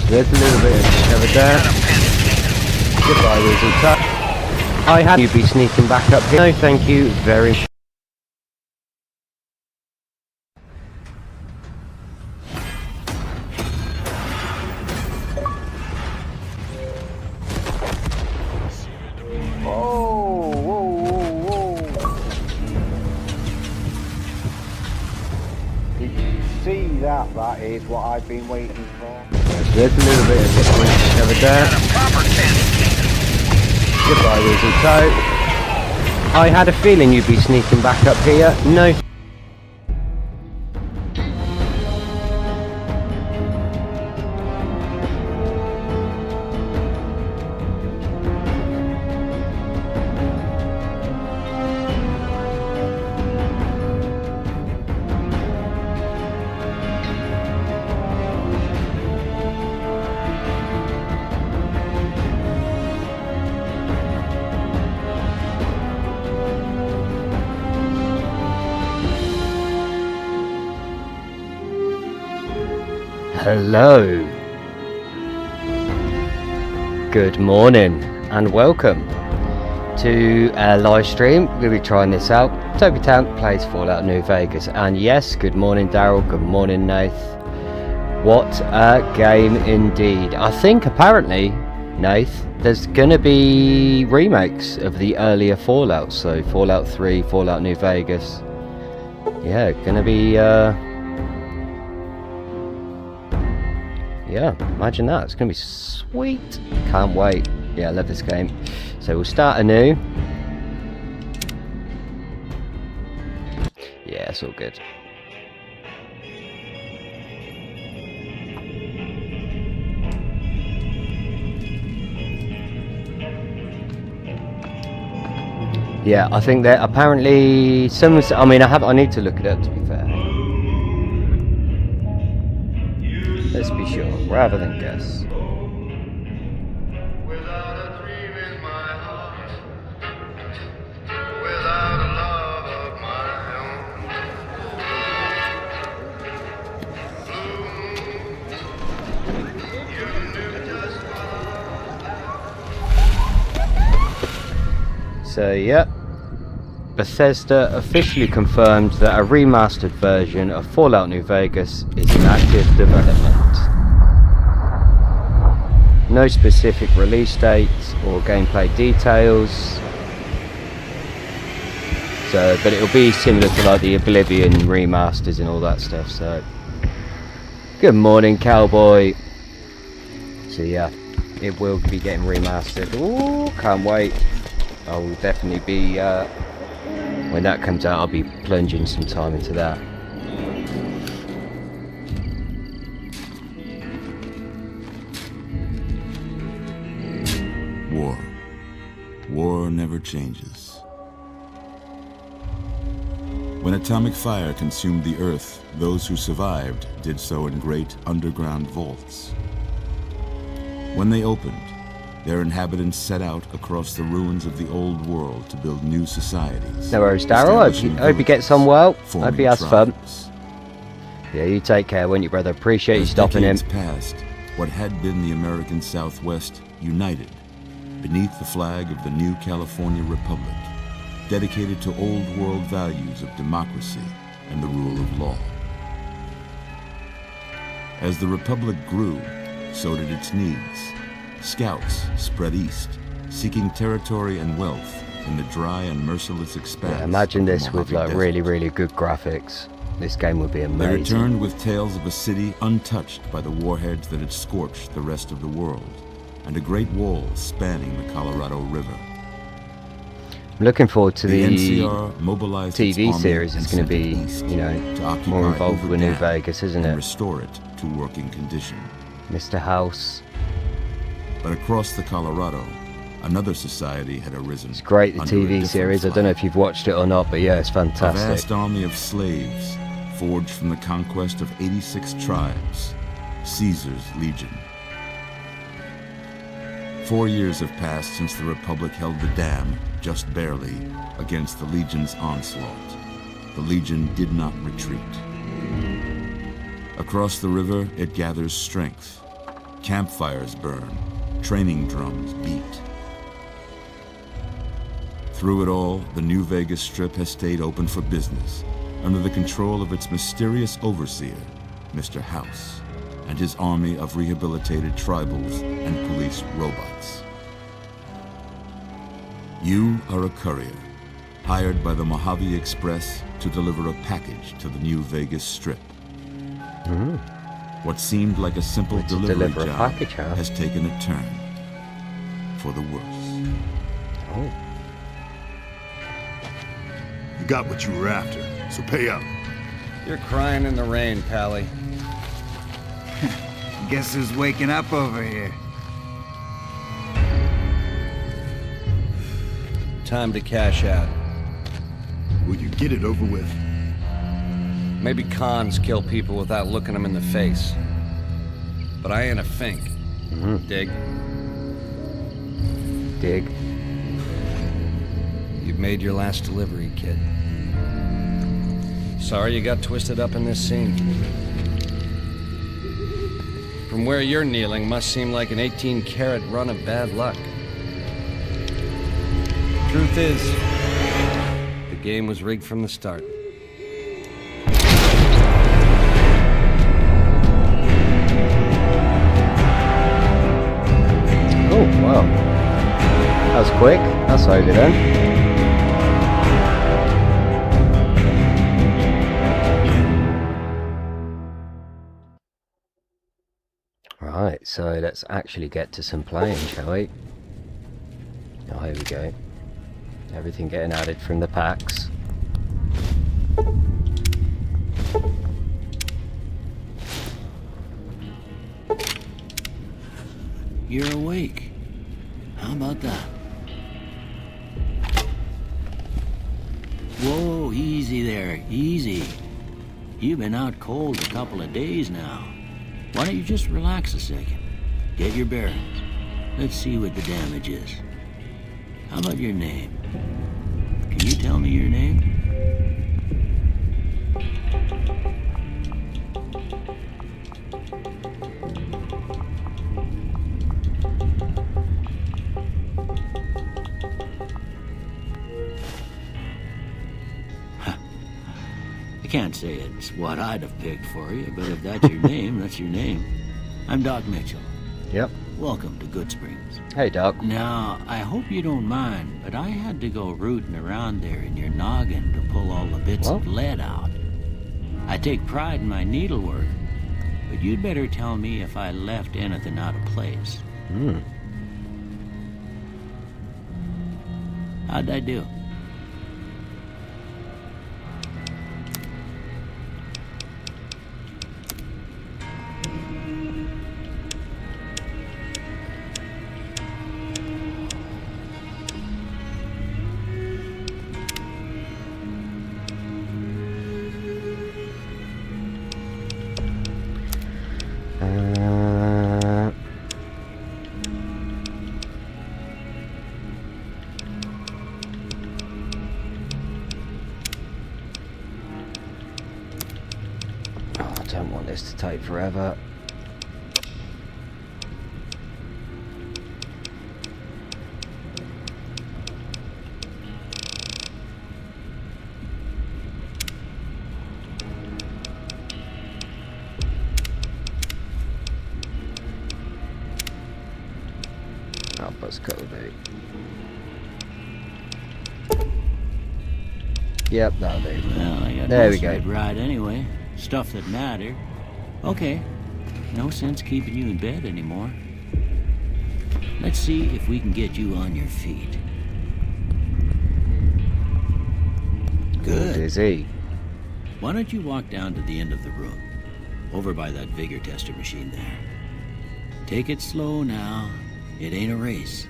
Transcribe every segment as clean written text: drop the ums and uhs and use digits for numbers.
There's a little bit of cover there. Goodbye, Weasel Tuck. I had you be sneaking back up here. No, thank you very much. That is what I've been waiting for. There's a little bit of cover there. Goodbye, Weasel Toe. I had a feeling you'd be sneaking back up here. No. Hello, good morning and welcome to our live stream. We'll be trying this out. Toby Tanker plays Fallout New Vegas, and yes, good morning Daryl, good morning Nath. What a game indeed. I think apparently, Nath, there's gonna be remakes of the earlier Fallouts, so Fallout 3, Fallout New Vegas. Yeah, gonna be yeah, imagine that. It's going to be sweet. Can't wait. Yeah, I love this game. So we'll start anew. Yeah, it's all good. Yeah, I think that apparently someone's... I mean, I need to look it up, to be fair. Let's be sure, rather than guess. So, yeah. Bethesda officially confirmed that a remastered version of Fallout New Vegas is in active development. No specific release dates or gameplay details. So, but it'll be similar to like the Oblivion remasters and all that stuff. So, good morning, Cowboy. So yeah, it will be getting remastered. Ooh, can't wait. I will definitely be. When that comes out, I'll be plunging some time into that. War. War never changes. When atomic fire consumed the earth, those who survived did so in great underground vaults. When they opened, their inhabitants set out across the ruins of the old world to build new societies. No worries, Daryl. Hope you get on well. Hope he has fun. Yeah, you take care, won't you, brother? Appreciate you stopping in. As decades passed, what had been the American Southwest united beneath the flag of the new California Republic, dedicated to old world values of democracy and the rule of law. As the Republic grew, so did its needs. Scouts spread east, seeking territory and wealth in the dry and merciless expanse. Yeah, imagine this with like really good graphics. This game would be amazing. They returned with tales of a city untouched by the warheads that had scorched the rest of the world, and a great wall spanning the Colorado River. I'm looking forward to the NCR mobilized TV series. It's going to be, you know, more involved with New Vegas, isn't it? And restore it to working condition. Mr. House. But across the Colorado, another society had arisen. It's great, the TV series. I don't know if you've watched it or not, but yeah, it's fantastic. A vast army of slaves, forged from the conquest of 86 tribes, Caesar's Legion. 4 years have passed since the Republic held the dam, just barely, against the Legion's onslaught. The Legion did not retreat. Across the river, it gathers strength, Campfires burn, training drums beat. Through it all, the New Vegas Strip has stayed open for business, under the control of its mysterious overseer, Mr. House, and his army of rehabilitated tribals and police robots. You are a courier, hired by the Mojave Express to deliver a package to the New Vegas Strip. What seemed like a simple delivery job has taken a turn for the worse. Oh. You got what you were after, so pay up. You're crying in the rain, Pally. Guess who's waking up over here? Time to cash out. Will you get it over with? Maybe cons kill people without looking them in the face. But I ain't a fink. Dig? Dig. You've made your last delivery, kid. Sorry you got twisted up in this scene. From where you're kneeling must seem like an 18-carat run of bad luck. Truth is, the game was rigged from the start. Oh, wow. That was quick. That's over then. Right, so let's actually get to some playing, shall we? Oh, here we go. Everything getting added from the packs. You're awake. How about that? Whoa, easy there, easy. You've been out cold a couple of days now. Why don't you just relax a second? Get your bearings. Let's see what the damage is. How about your name? Can you tell me your name? I can't say it's what I'd have picked for you, but if that's your name, that's your name. I'm Doc Mitchell. Yep. Welcome to Good Springs. Hey, Doc. Now, I hope you don't mind, but I had to go rooting around there in your noggin to pull all the bits of lead out. I take pride in my needlework, but you'd better tell me if I left anything out of place. How'd I do? I don't want this to take forever. Help us, Kobe. Yep, that'll do. Well, I got there most we go. of it right anyway. Stuff that mattered. Okay. No sense keeping you in bed anymore. Let's see if we can get you on your feet. Good. Dizzy. Why don't you walk down to the end of the room, over by that vigor tester machine there. Take it slow now. It ain't a race.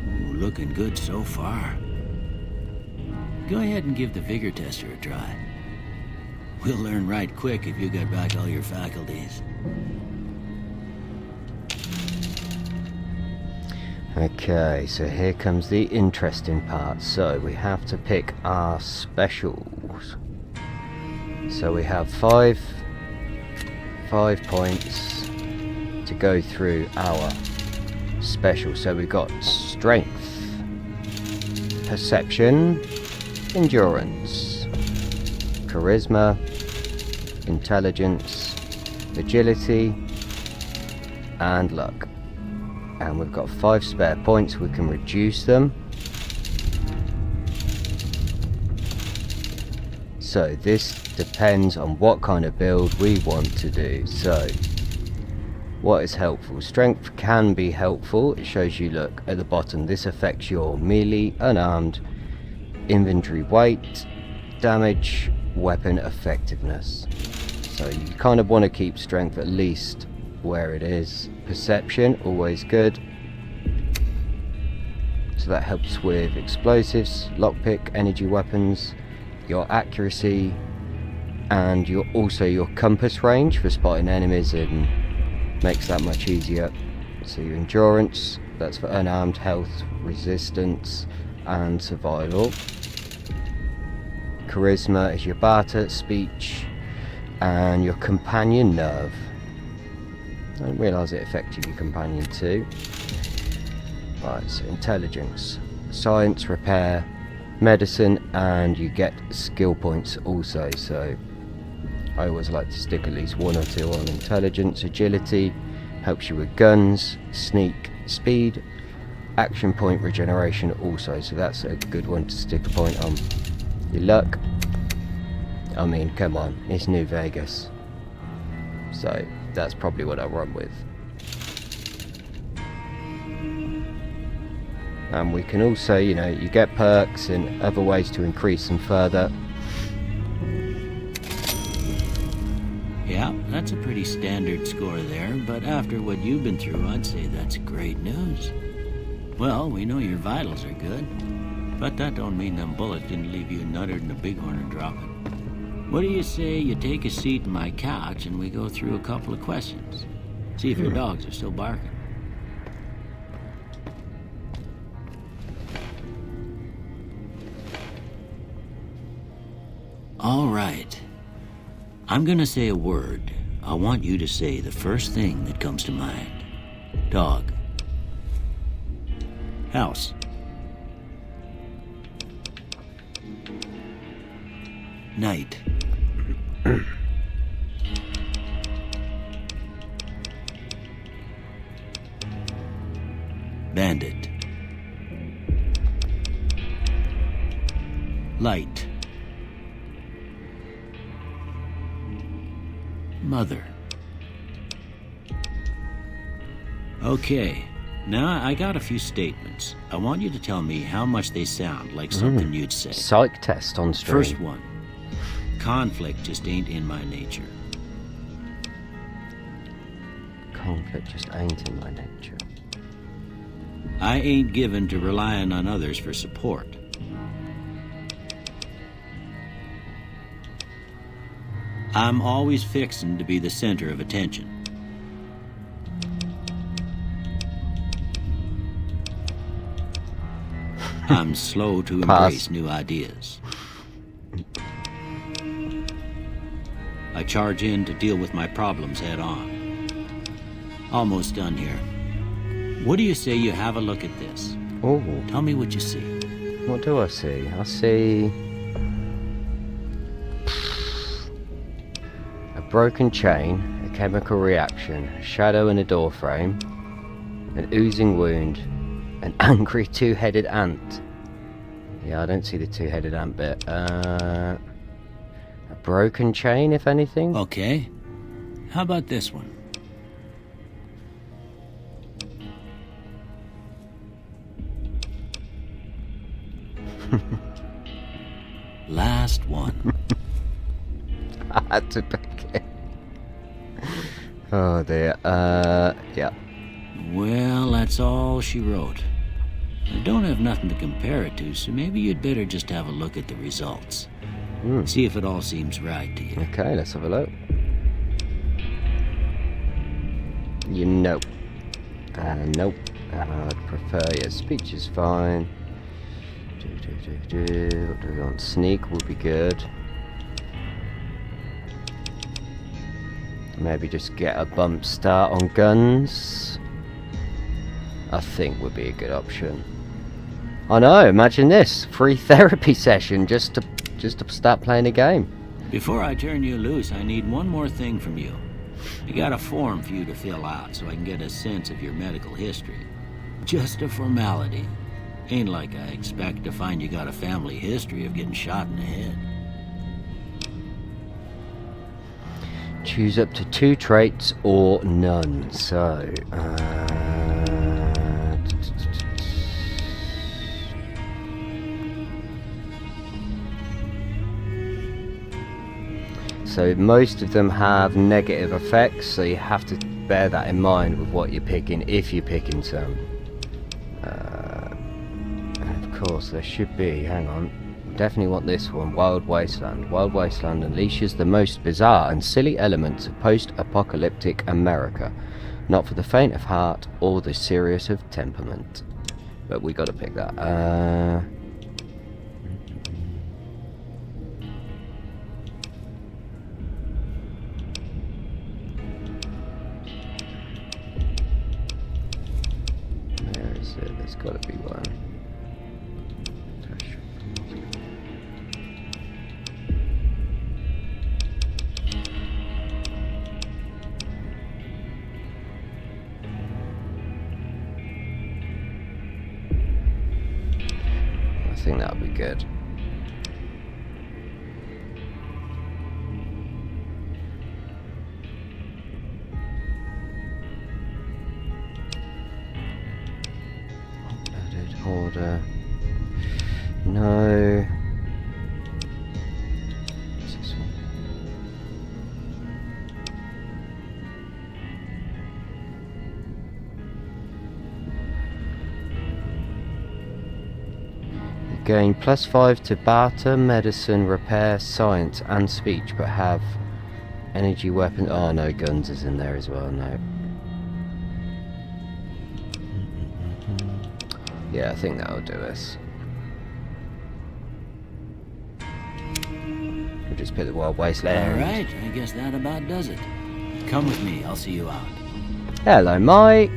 Ooh, looking good so far. Go ahead and give the vigor tester a try. We'll learn right quick if you get back all your faculties. Okay, so here comes the interesting part. So we have to pick our specials. So we have five points to go through our special. So we've got strength, perception, endurance, charisma, intelligence, agility, and luck. And we've got 5 spare points. We can reduce them. So this depends on what kind of build we want to do. So what is helpful? Strength can be helpful. It shows you, look at the bottom, this affects your melee, unarmed, inventory weight, damage, weapon effectiveness. So you kind of want to keep strength at least where it is. Perception, always good. So that helps with explosives, lockpick, energy weapons, your accuracy, and your compass range for spotting enemies, and makes that much easier. So your endurance, that's for unarmed, health, resistance, and survival. Charisma is your barter, speech, and your companion nerve. I didn't realise it affected your companion too. Right, so intelligence, science, repair, medicine, and you get skill points also. So I always like to stick at least 1 or 2 on intelligence. Agility helps you with guns, sneak, speed, action point regeneration also. So that's a good one to stick a point on. Your luck, I mean, come on, it's New Vegas. So that's probably what I'll run with. And we can also, you know, you get perks and other ways to increase them further. Yeah, that's a pretty standard score there, but after what you've been through, I'd say that's great news. Well, we know your vitals are good, but that don't mean them bullets didn't leave you nuttered in a bighorn and dropping. What do you say you take a seat in my couch and we go through a couple of questions? See if your dogs are still barking. All right. I'm gonna say a word. I want you to say the first thing that comes to mind. Dog. House. Night. Bandit. Light. Mother. Okay, now I got a few statements. I want you to tell me how much they sound like something you'd say. Psych test on stream. First one. Conflict just ain't in my nature. Conflict just ain't in my nature. I ain't given to relying on others for support. I'm always fixin' to be the center of attention. I'm slow to embrace new ideas. I charge in to deal with my problems head on. Almost done here. What do you say you have a look at this? Oh, Tell me what you see. what do I see? I see a broken chain, a chemical reaction, a shadow in a door frame, an oozing wound, an angry two-headed ant. Yeah, I don't see the two-headed ant bit. A broken chain, if anything. Okay. How about this one? Last one. I had to pick it. Oh dear. Yeah. Well, that's all she wrote. I don't have nothing to compare it to, so maybe you'd better just have a look at the results. See if it all seems right to you. Okay, let's have a look. Nope. Nope. I'd prefer, yeah, speech is fine. What do we want? Sneak will be good. Maybe just get a bump start on guns. I think would be a good option. I know, imagine this. Free therapy session just to start playing a game. Before I turn you loose, I need one more thing from you. I got a form for you to fill out so I can get a sense of your medical history. Just a formality. Ain't like I expect to find you got a family history of getting shot in the head. Choose up to 2 traits or none. So, so most of them have negative effects, so you have to bear that in mind with what you're picking, if you're picking some. And of course there should be, hang on, definitely want this one, Wild Wasteland. Wild Wasteland unleashes the most bizarre and silly elements of post-apocalyptic America. Not for the faint of heart or the serious of temperament. But we gotta pick that. Where is it? There's gotta be one. I think that'll be good. Uploaded order. No. What's this one? Gain +5 to barter, medicine, repair, science and speech, but have energy weapon. Oh no, guns is in there as well, no. Yeah, I think that'll do us. We'll just pick the Wild Wasteland. Alright, I guess that about does it. Come with me, I'll see you out. Hello, Mike.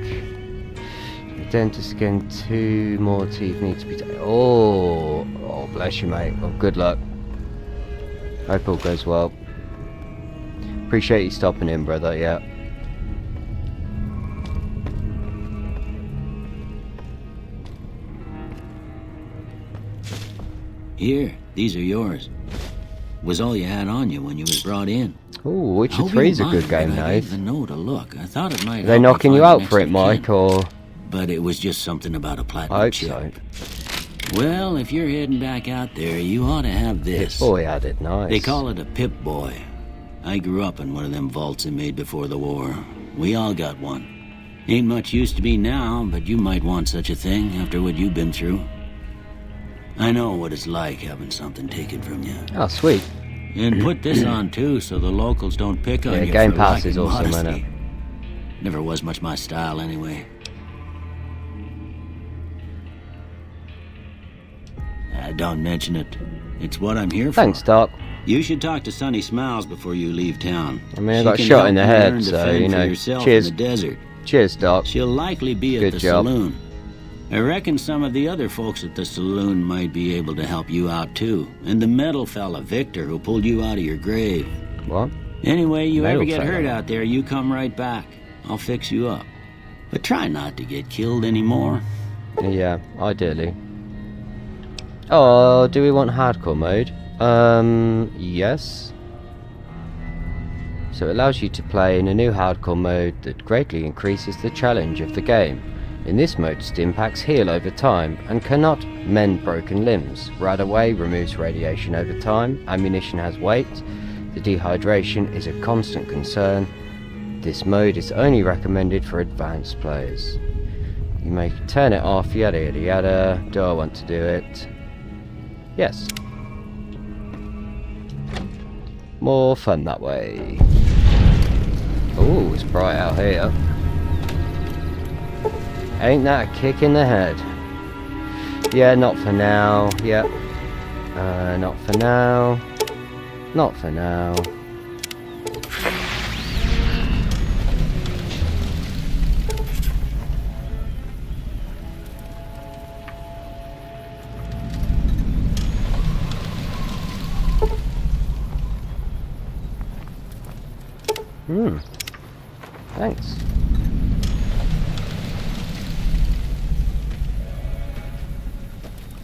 Dentist again, 2 more teeth need to be taken. Oh, bless you, mate. Well, good luck. Hope all goes well. Appreciate you stopping in, brother, yeah. Here, these are yours. Was all you had on you when you was brought in. Ooh, Witcher 3's a good game, I Nate. gave the note a look. I thought it might. Are they knocking you out for it, Mike, or? But it was just something about a platinum I hope chip. so. Well, if you're heading back out there, you ought to have this. Boy, had it nice. They call it a Pip-Boy. I grew up in one of them vaults they made before the war. We all got one. Ain't much use to be now, but you might want such a thing after what you've been through. I know what it's like having something taken from you. Oh, sweet. And put this on too, so the locals don't pick on you. Game for Pass is lacking awesome, modesty. isn't it? Never was much my style anyway. Don't mention it. It's what I'm here for. Thanks, Doc. You should talk to Sonny Smiles before you leave town. I mean, I She got can shot help in the you head, learn to so, fend you for know, yourself cheers. in the desert. Cheers, Doc. She'll likely be at Good the job. saloon. I reckon some of the other folks at the saloon might be able to help you out too. And the metal fella, Victor, who pulled you out of your grave. What? Anyway, you Metal ever get fella. hurt out there, you come right back. I'll fix you up. But try not to get killed anymore. Yeah, ideally. Oh, do we want hardcore mode? Yes. So it allows you to play in a new hardcore mode that greatly increases the challenge of the game. In this mode, Stimpaks heal over time and cannot mend broken limbs. Radaway removes radiation over time. Ammunition has weight. The dehydration is a constant concern. This mode is only recommended for advanced players. You may turn it off, yada yada yada. Do I want to do it? Yes. More fun that way. Oh, it's bright out here. Ain't that a kick in the head? Yeah, not for now. Yep. Not for now. Not for now. Thanks.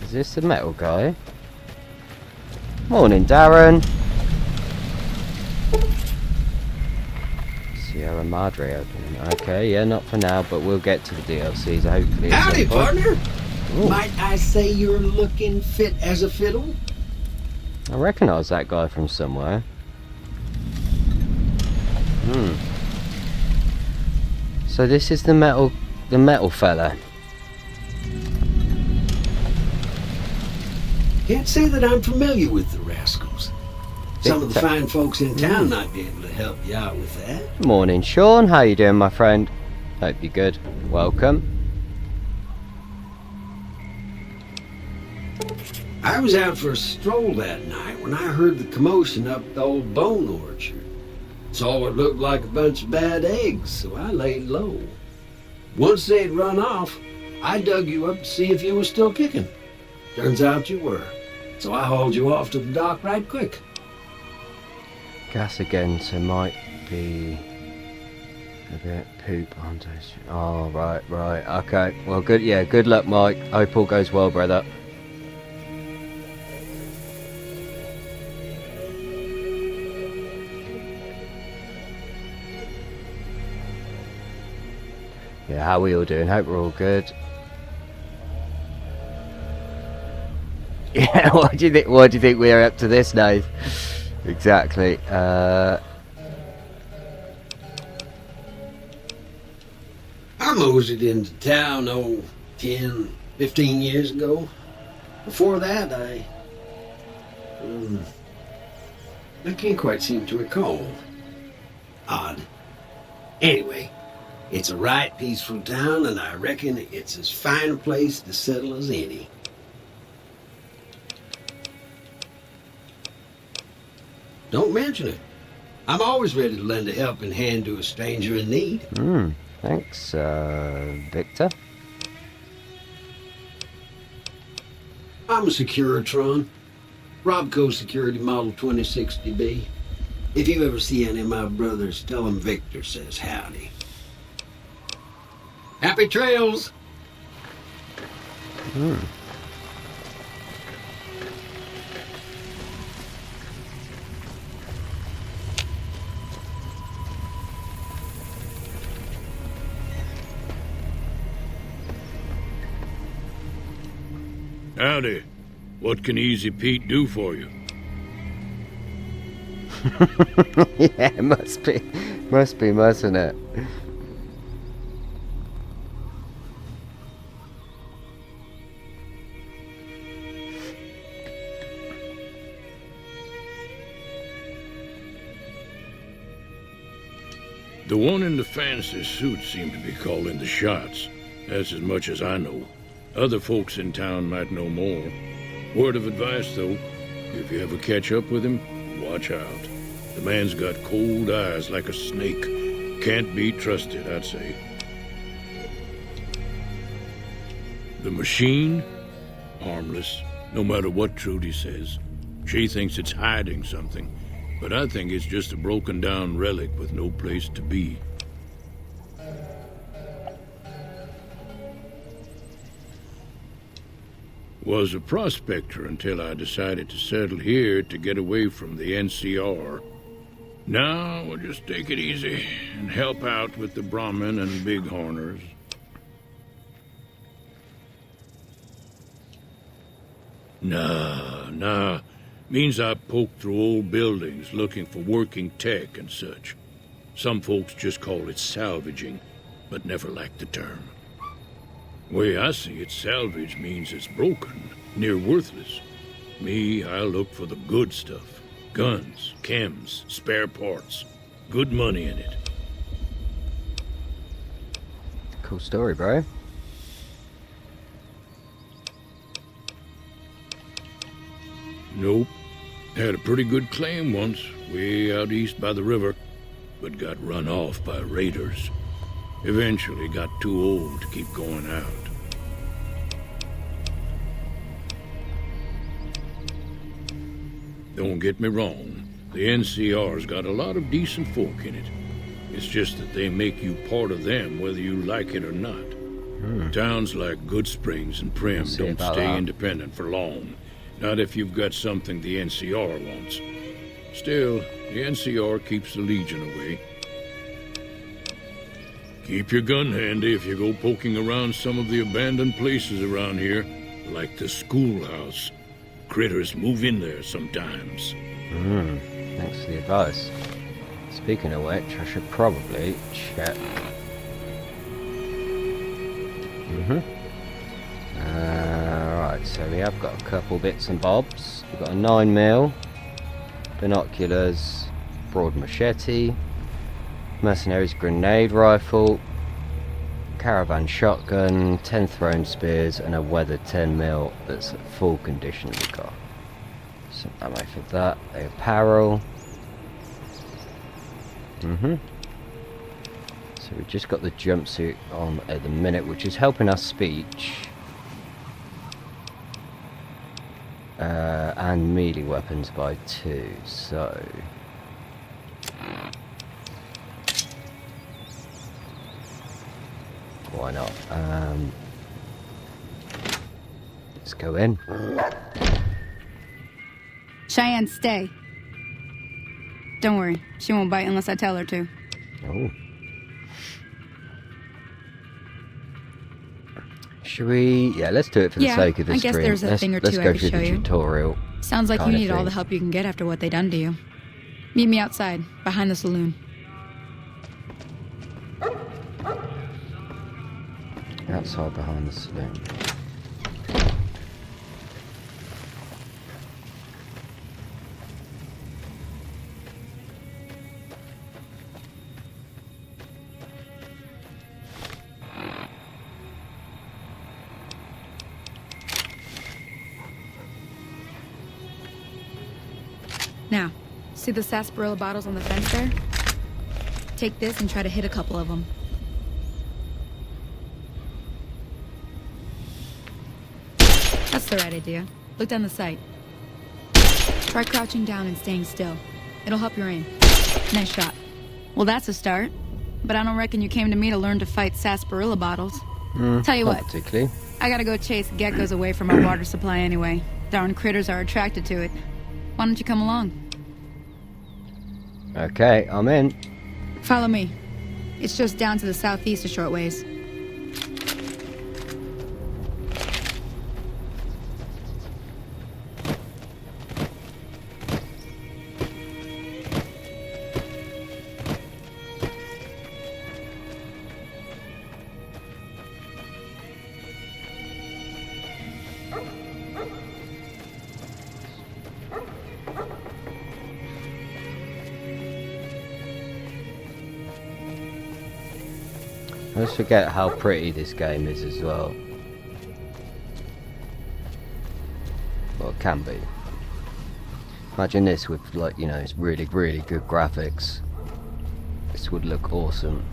Is this the metal guy? Morning, Darren. Sierra Madre opening. Okay, yeah, not for now, but we'll get to the DLCs hopefully. Howdy, partner. Ooh. Might I say you're looking fit as a fiddle? I recognise that guy from somewhere. So this is the metal fella. Can't say that I'm familiar with the rascals. Some of the fine folks in town might be able to help you out with that. Morning, Sean. How you doing, my friend? Hope you're good. Welcome. I was out for a stroll that night when I heard the commotion up the old bone orchard. Saw what looked like a bunch of bad eggs, so I laid low. Once they'd run off, I dug you up to see if you were still kicking. Turns out you were, so I hauled you off to the dock right quick. Gas again, so might be a bit poop on this. Oh, right. Okay. Well, good. Yeah, good luck, Mike. Hope all goes well, brother. Yeah, how are we all doing? Hope we're all good. Yeah, what do you think? What do you think we're up to this night? Exactly. I moseyed into town, 10, 15 years ago. Before that, I can't quite seem to recall. Odd. Anyway, it's a right peaceful town, and I reckon it's as fine a place to settle as any. Don't mention it. I'm always ready to lend a helping hand to a stranger in need. Thanks, Victor. I'm a Securitron. Robco Security Model 2060B. If you ever see any of my brothers, tell them Victor says howdy. Happy trails! Howdy. What can Easy Pete do for you? Yeah, must be, mustn't it? The one in the fancy suit seemed to be calling the shots. That's as much as I know. Other folks in town might know more. Word of advice, though, if you ever catch up with him, watch out. The man's got cold eyes like a snake. Can't be trusted, I'd say. The machine? Harmless, no matter what Trudy says. She thinks it's hiding something, but I think it's just a broken-down relic with no place to be. Was a prospector until I decided to settle here to get away from the NCR. Now we'll just take it easy and help out with the Brahmin and Bighorners. Nah. Means I poke through old buildings looking for working tech and such. Some folks just call it salvaging, but never like the term. Way I see it, salvage means it's broken, near worthless. Me, I look for the good stuff. Guns, chems, spare parts. Good money in it. Cool story, bro. Nope. Had a pretty good claim once, way out east by the river, but got run off by raiders. Eventually got too old to keep going out. Don't get me wrong, the NCR's got a lot of decent folk in it. It's just that they make you part of them whether you like it or not. Towns like Good Springs and Prim don't stay independent for long. Not if you've got something the NCR wants. Still, the NCR keeps the Legion away. Keep your gun handy if you go poking around some of the abandoned places around here, like the schoolhouse. Critters move in there sometimes. Thanks for the advice. Speaking of which, I should probably check. Right, so we have got a couple bits and bobs. We've got a 9mm, binoculars, broad machete, mercenaries grenade rifle, caravan shotgun, 10 thrown spears, and a weathered 10mm that's at full condition of the car. So that might fit that. The apparel. So we've just got the jumpsuit on at the minute, which is helping us speech. And melee weapons by 2, so... why not? Let's go in. Cheyenne, stay. Don't worry, she won't bite unless I tell her to. Oh. Should we? Yeah, let's do it for the sake of the stream. I guess there's a thing or two I could show you. Tutorial. Sounds like you need all the help you can get after what they done to you. Meet me outside, behind the saloon. Outside behind the saloon. Now, see the sarsaparilla bottles on the fence there? Take this and try to hit a couple of them. That's the right idea. Look down the sight. Try crouching down and staying still. It'll help your aim. Nice shot. Well, that's a start. But I don't reckon you came to me to learn to fight sarsaparilla bottles. Tell you what, particularly. I gotta go chase geckos away from our water supply anyway. Darn critters are attracted to it. Why don't you come along? Okay, I'm in. Follow me. It's just down to the southeast a short ways. Let's forget how pretty this game is as well. Well, it can be. Imagine this with, like, you know, it's really, really good graphics. This would look awesome.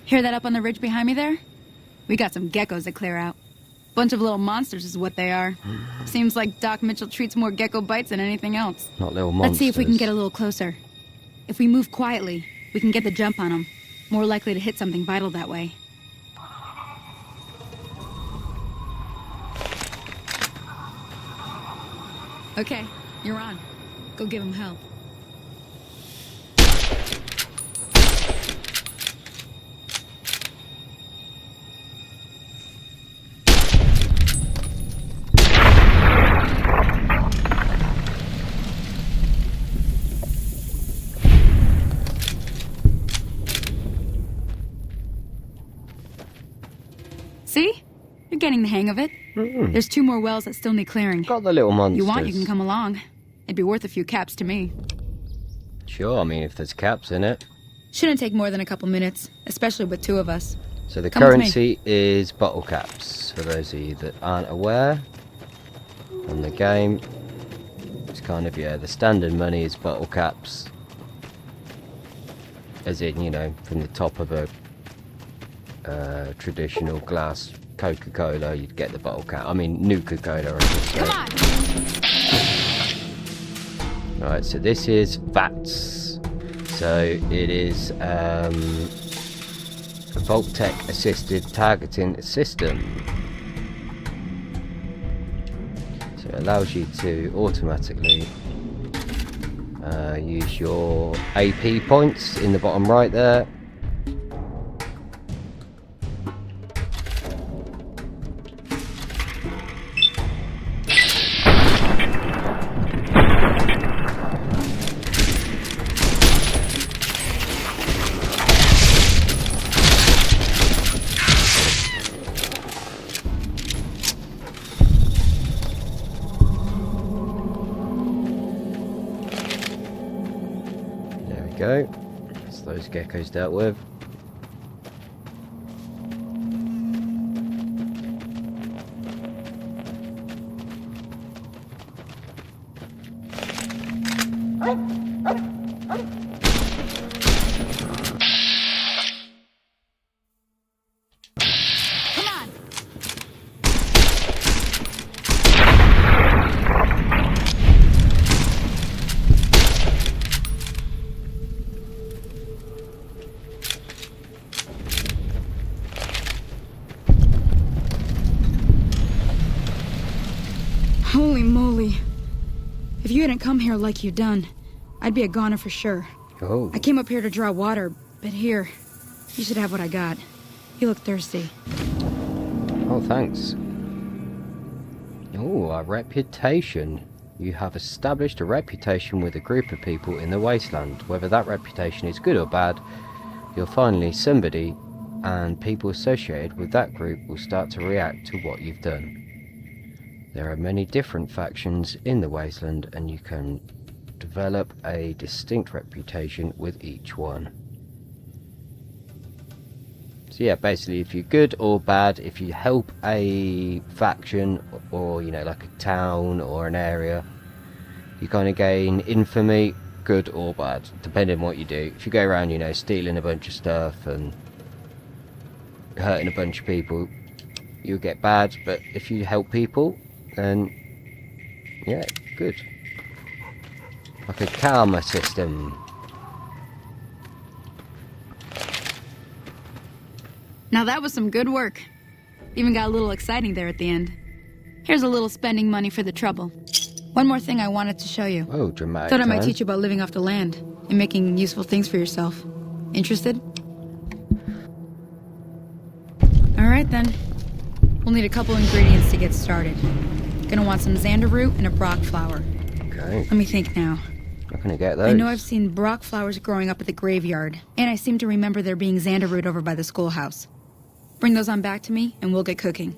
Hear that up on the ridge behind me there? We got some geckos to clear out. Bunch of little monsters is what they are. Seems like Doc Mitchell treats more gecko bites than anything else. Not little monsters. Let's see if we can get a little closer. If we move quietly, we can get the jump on them. More likely to hit something vital that way. Okay, you're on. Go give him help. getting the hang of it. There's 2 more wells that still need clearing. Got the little monsters. You want, you can come along. It'd be worth a few caps to me. Sure, I mean, if there's caps in it. Shouldn't take more than a couple minutes, especially with 2 of us. So the Come with currency is bottle caps, for those of you that aren't aware. On the game, it's kind of, yeah, the standard money is bottle caps. As in, you know, from the top of a traditional glass Coca-Cola, you'd get the bottle cap. I mean, Nuka-Cola, I should say. Come on! Right, so this is VATS. So it is a Vault-Tec assisted targeting system. So it allows you to automatically use your AP points in the bottom right there. Go. That's those geckos dealt with. Holy moly. If you hadn't come here like you done, I'd be a goner for sure. Oh. I came up here to draw water, but here, you should have what I got. You look thirsty. Oh, thanks. Oh, a reputation. You have established a reputation with a group of people in the wasteland. Whether that reputation is good or bad, you're finally somebody, and people associated with that group will start to react to what you've done. There are many different factions in the wasteland, and you can develop a distinct reputation with each one. So yeah, basically if you're good or bad, if you help a faction or, you know, like a town or an area, you kind of gain infamy, good or bad, depending on what you do. If you go around, you know, stealing a bunch of stuff and hurting a bunch of people, you'll get bad. But if you help people, then yeah, good. Like a karma system. Now that was some good work. Even got a little exciting there at the end. Here's a little spending money for the trouble. One more thing I wanted to show you. Oh, dramatic. Thought I might teach you about living off the land and making useful things for yourself. Interested? Alright then. We'll need a couple ingredients to get started. Gonna want some xander root and a brock flower. Okay. Let me think now. Not gonna get those. I know I've seen brock flowers growing up at the graveyard, and I seem to remember there being xander root over by the schoolhouse. Bring those on back to me, and we'll get cooking.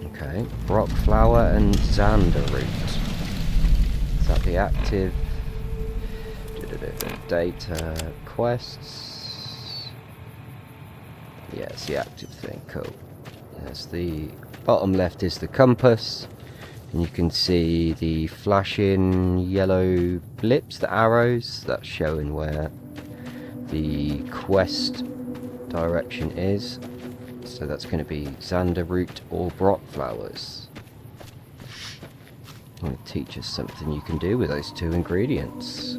Okay, brock flower and xander root. Is that the active data quests? Yeah, it's the active thing. Cool. Yes, the bottom left is the compass, and you can see the flashing yellow blips, the arrows. That's showing where the quest direction is. So that's going to be xander root or brock flowers. I'm going to teach us something you can do with those two ingredients.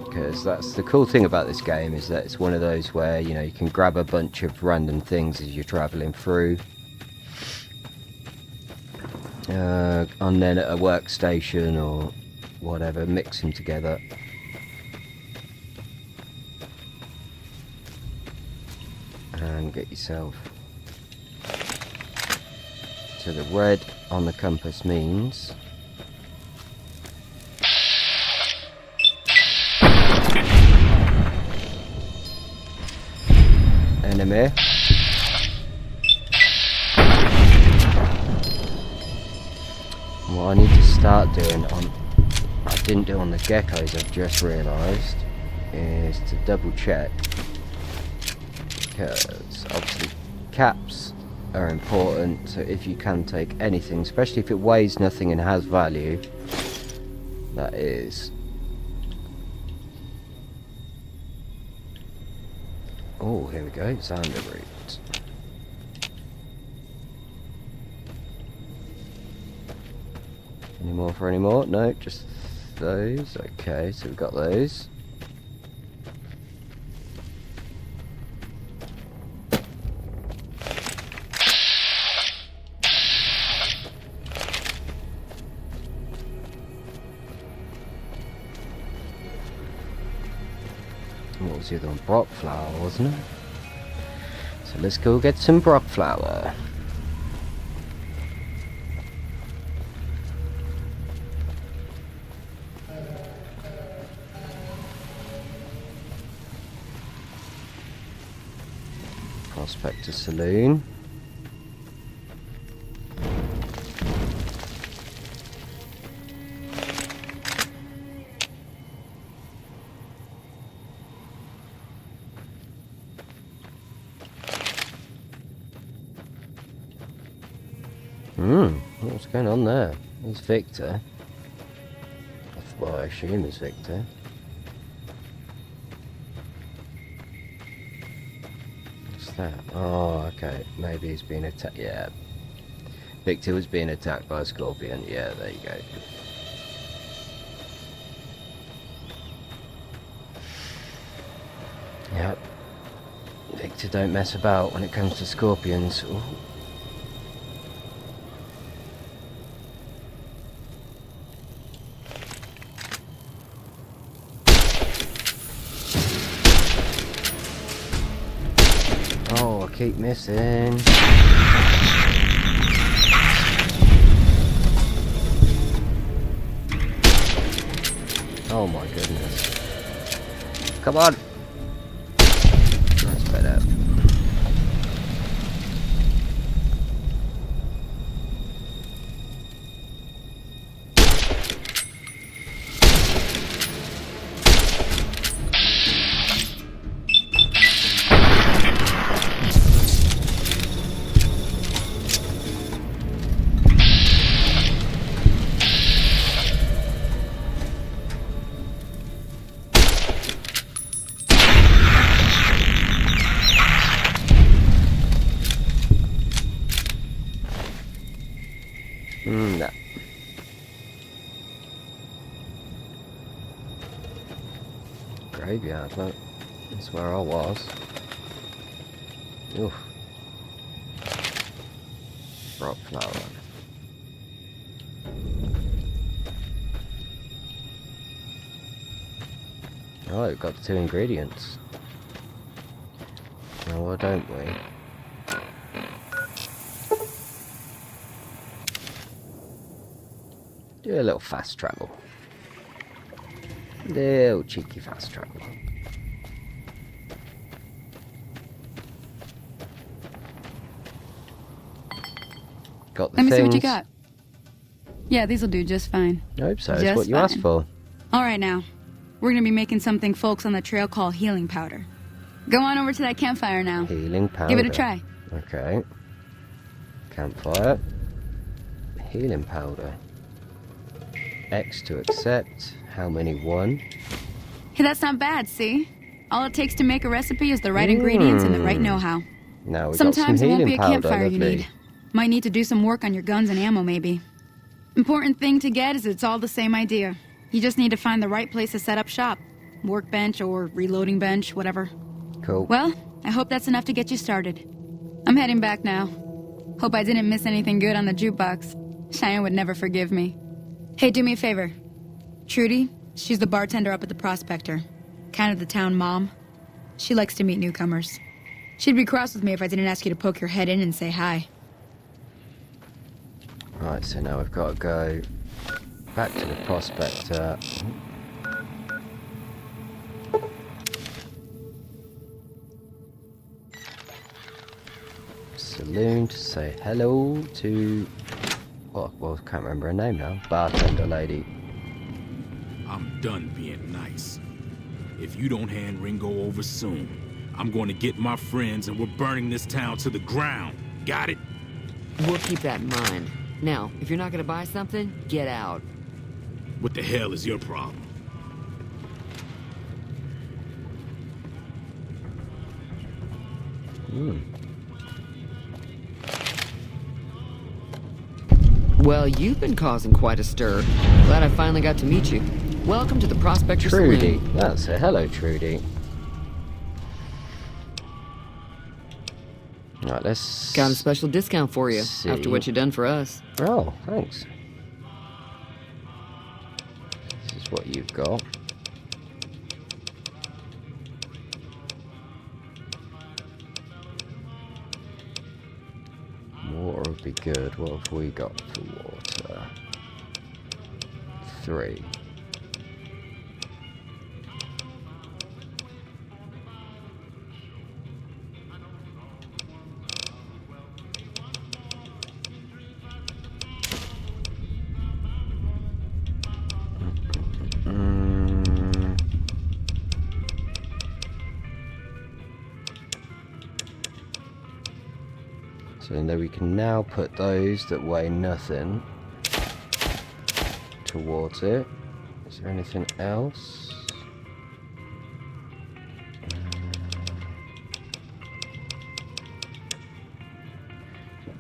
Because that's the cool thing about this game, is that it's one of those where, you know, you can grab a bunch of random things as you're travelling through. And then at a workstation or whatever, mix them together. And get yourself. So the red on the compass means enemy. What I need to start doing on, I didn't do on the geckos, I've just realised, is to double check, because obviously caps are important, so if you can take anything, especially if it weighs nothing and has value, that is. Oh, here we go, Xander root. Any more for any more? No, just those. Okay, so we've got those. What was the other one? Brock flower, wasn't it? So let's go get some Brock flower. Prospector Saloon. What's going on there? There's Victor. Well, I assume it's Victor. What's that? Oh, okay. Maybe he's being attacked. Yeah. Victor was being attacked by a scorpion. Yeah, there you go. Yep. Victor don't mess about when it comes to scorpions. Ooh. Oh, I keep missing. Oh my goodness. Come on. That's better. No. Graveyard, look. That's where I was. Oof. Rock flower. Oh, we've got the 2 ingredients. Now why don't we? Do a little fast travel. Little cheeky fast travel. Got the Let me see what you things. got. Yeah, these'll do just fine. I hope so. Just It's what you fine. asked for. All right, now. We're gonna be making something folks on the trail call healing powder. Go on over to that campfire now. Healing powder. Give it a try. Okay. Campfire. Healing powder. X to accept. How many? 1. Hey, that's not bad, see? All it takes to make a recipe is the right ingredients and the right know-how. Now we've Sometimes got some it won't healing be a powder. campfire you Lovely. need. Might need to do some work on your guns and ammo, maybe. Important thing to get is it's all the same idea. You just need to find the right place to set up shop. Workbench or reloading bench, whatever. Cool. Well, I hope that's enough to get you started. I'm heading back now. Hope I didn't miss anything good on the jukebox. Cheyenne would never forgive me. Hey, do me a favor. Trudy, she's the bartender up at the Prospector. Kind of the town mom. She likes to meet newcomers. She'd be cross with me if I didn't ask you to poke your head in and say hi. Right, so now we've got to go back to the Prospector. Saloon to say hello to well, can't remember her name now. Bartender lady. I'm done being nice. If you don't hand Ringo over soon, I'm going to get my friends and we're burning this town to the ground. Got it? We'll keep that in mind. Now, if you're not going to buy something, get out. What the hell is your problem? Well, you've been causing quite a stir. Glad I finally got to meet you. Welcome to the Prospector Trudy. Saloon. That's it. Hello, Trudy. Right, let's... Got a special discount for you, see. after what you've done for us. Oh, thanks. This is what you've got. Water would be good. What have we got for water? 3. So then we can now put those that weigh nothing towards it. Is there anything else?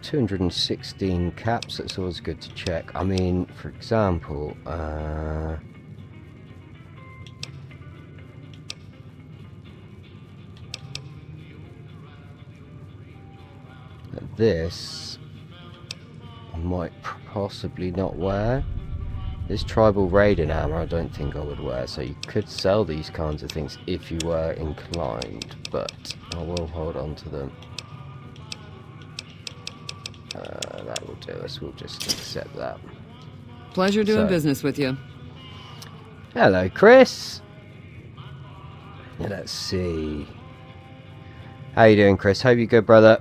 216 caps, that's always good to check. I mean, for example, this I might possibly not wear. This tribal raiding armor I don't think I would wear, so you could sell these kinds of things if you were inclined, but I will hold on to them. That will do us, we'll just accept that. Pleasure doing business with you. Hello, Chris. Let's see. How you doing, Chris? Hope you're good, brother.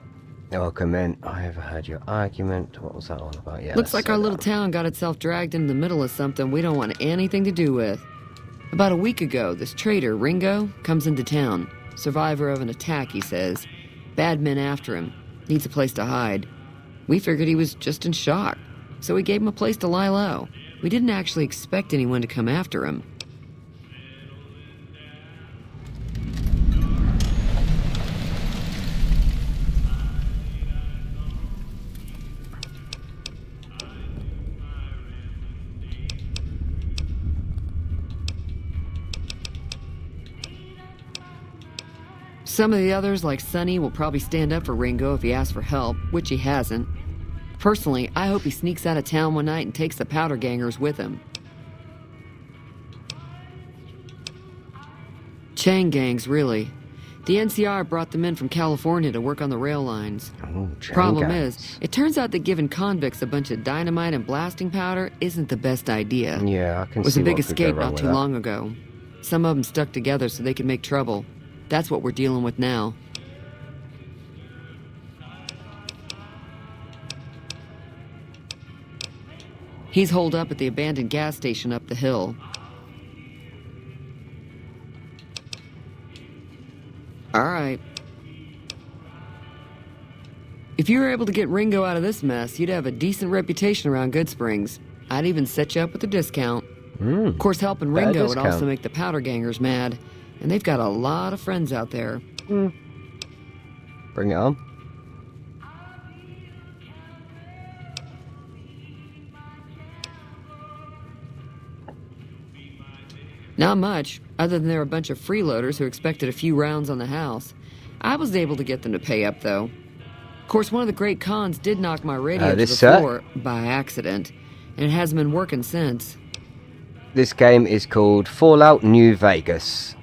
Welcome in. I overheard your argument. What was that all about? Yeah. Looks like our little town got itself dragged into the middle of something we don't want anything to do with. About a week ago, this traitor, Ringo, comes into town. Survivor of an attack, he says. Bad men after him. Needs a place to hide. We figured he was just in shock, so we gave him a place to lie low. We didn't actually expect anyone to come after him. Some of the others, like Sonny, will probably stand up for Ringo if he asks for help, which he hasn't. Personally, I hope he sneaks out of town one night and takes the powder gangers with him. Chain gangs, really. The NCR brought them in from California to work on the rail lines. Problem is, it turns out that giving convicts a bunch of dynamite and blasting powder isn't the best idea. Yeah, I can see. It was a big escape not too long ago. Some of them stuck together so they could make trouble. That's what we're dealing with now. He's holed up at the abandoned gas station up the hill. All right. If you were able to get Ringo out of this mess, you'd have a decent reputation around Goodsprings. I'd even set you up with a discount. Of course, helping Ringo would also make the powder gangers mad. And they've got a lot of friends out there. Bring it on. Not much, other than there were a bunch of freeloaders who expected a few rounds on the house. I was able to get them to pay up, though. Of course, one of the great cons did knock my radio to the floor by accident, and it hasn't been working since. This game is called Fallout New Vegas,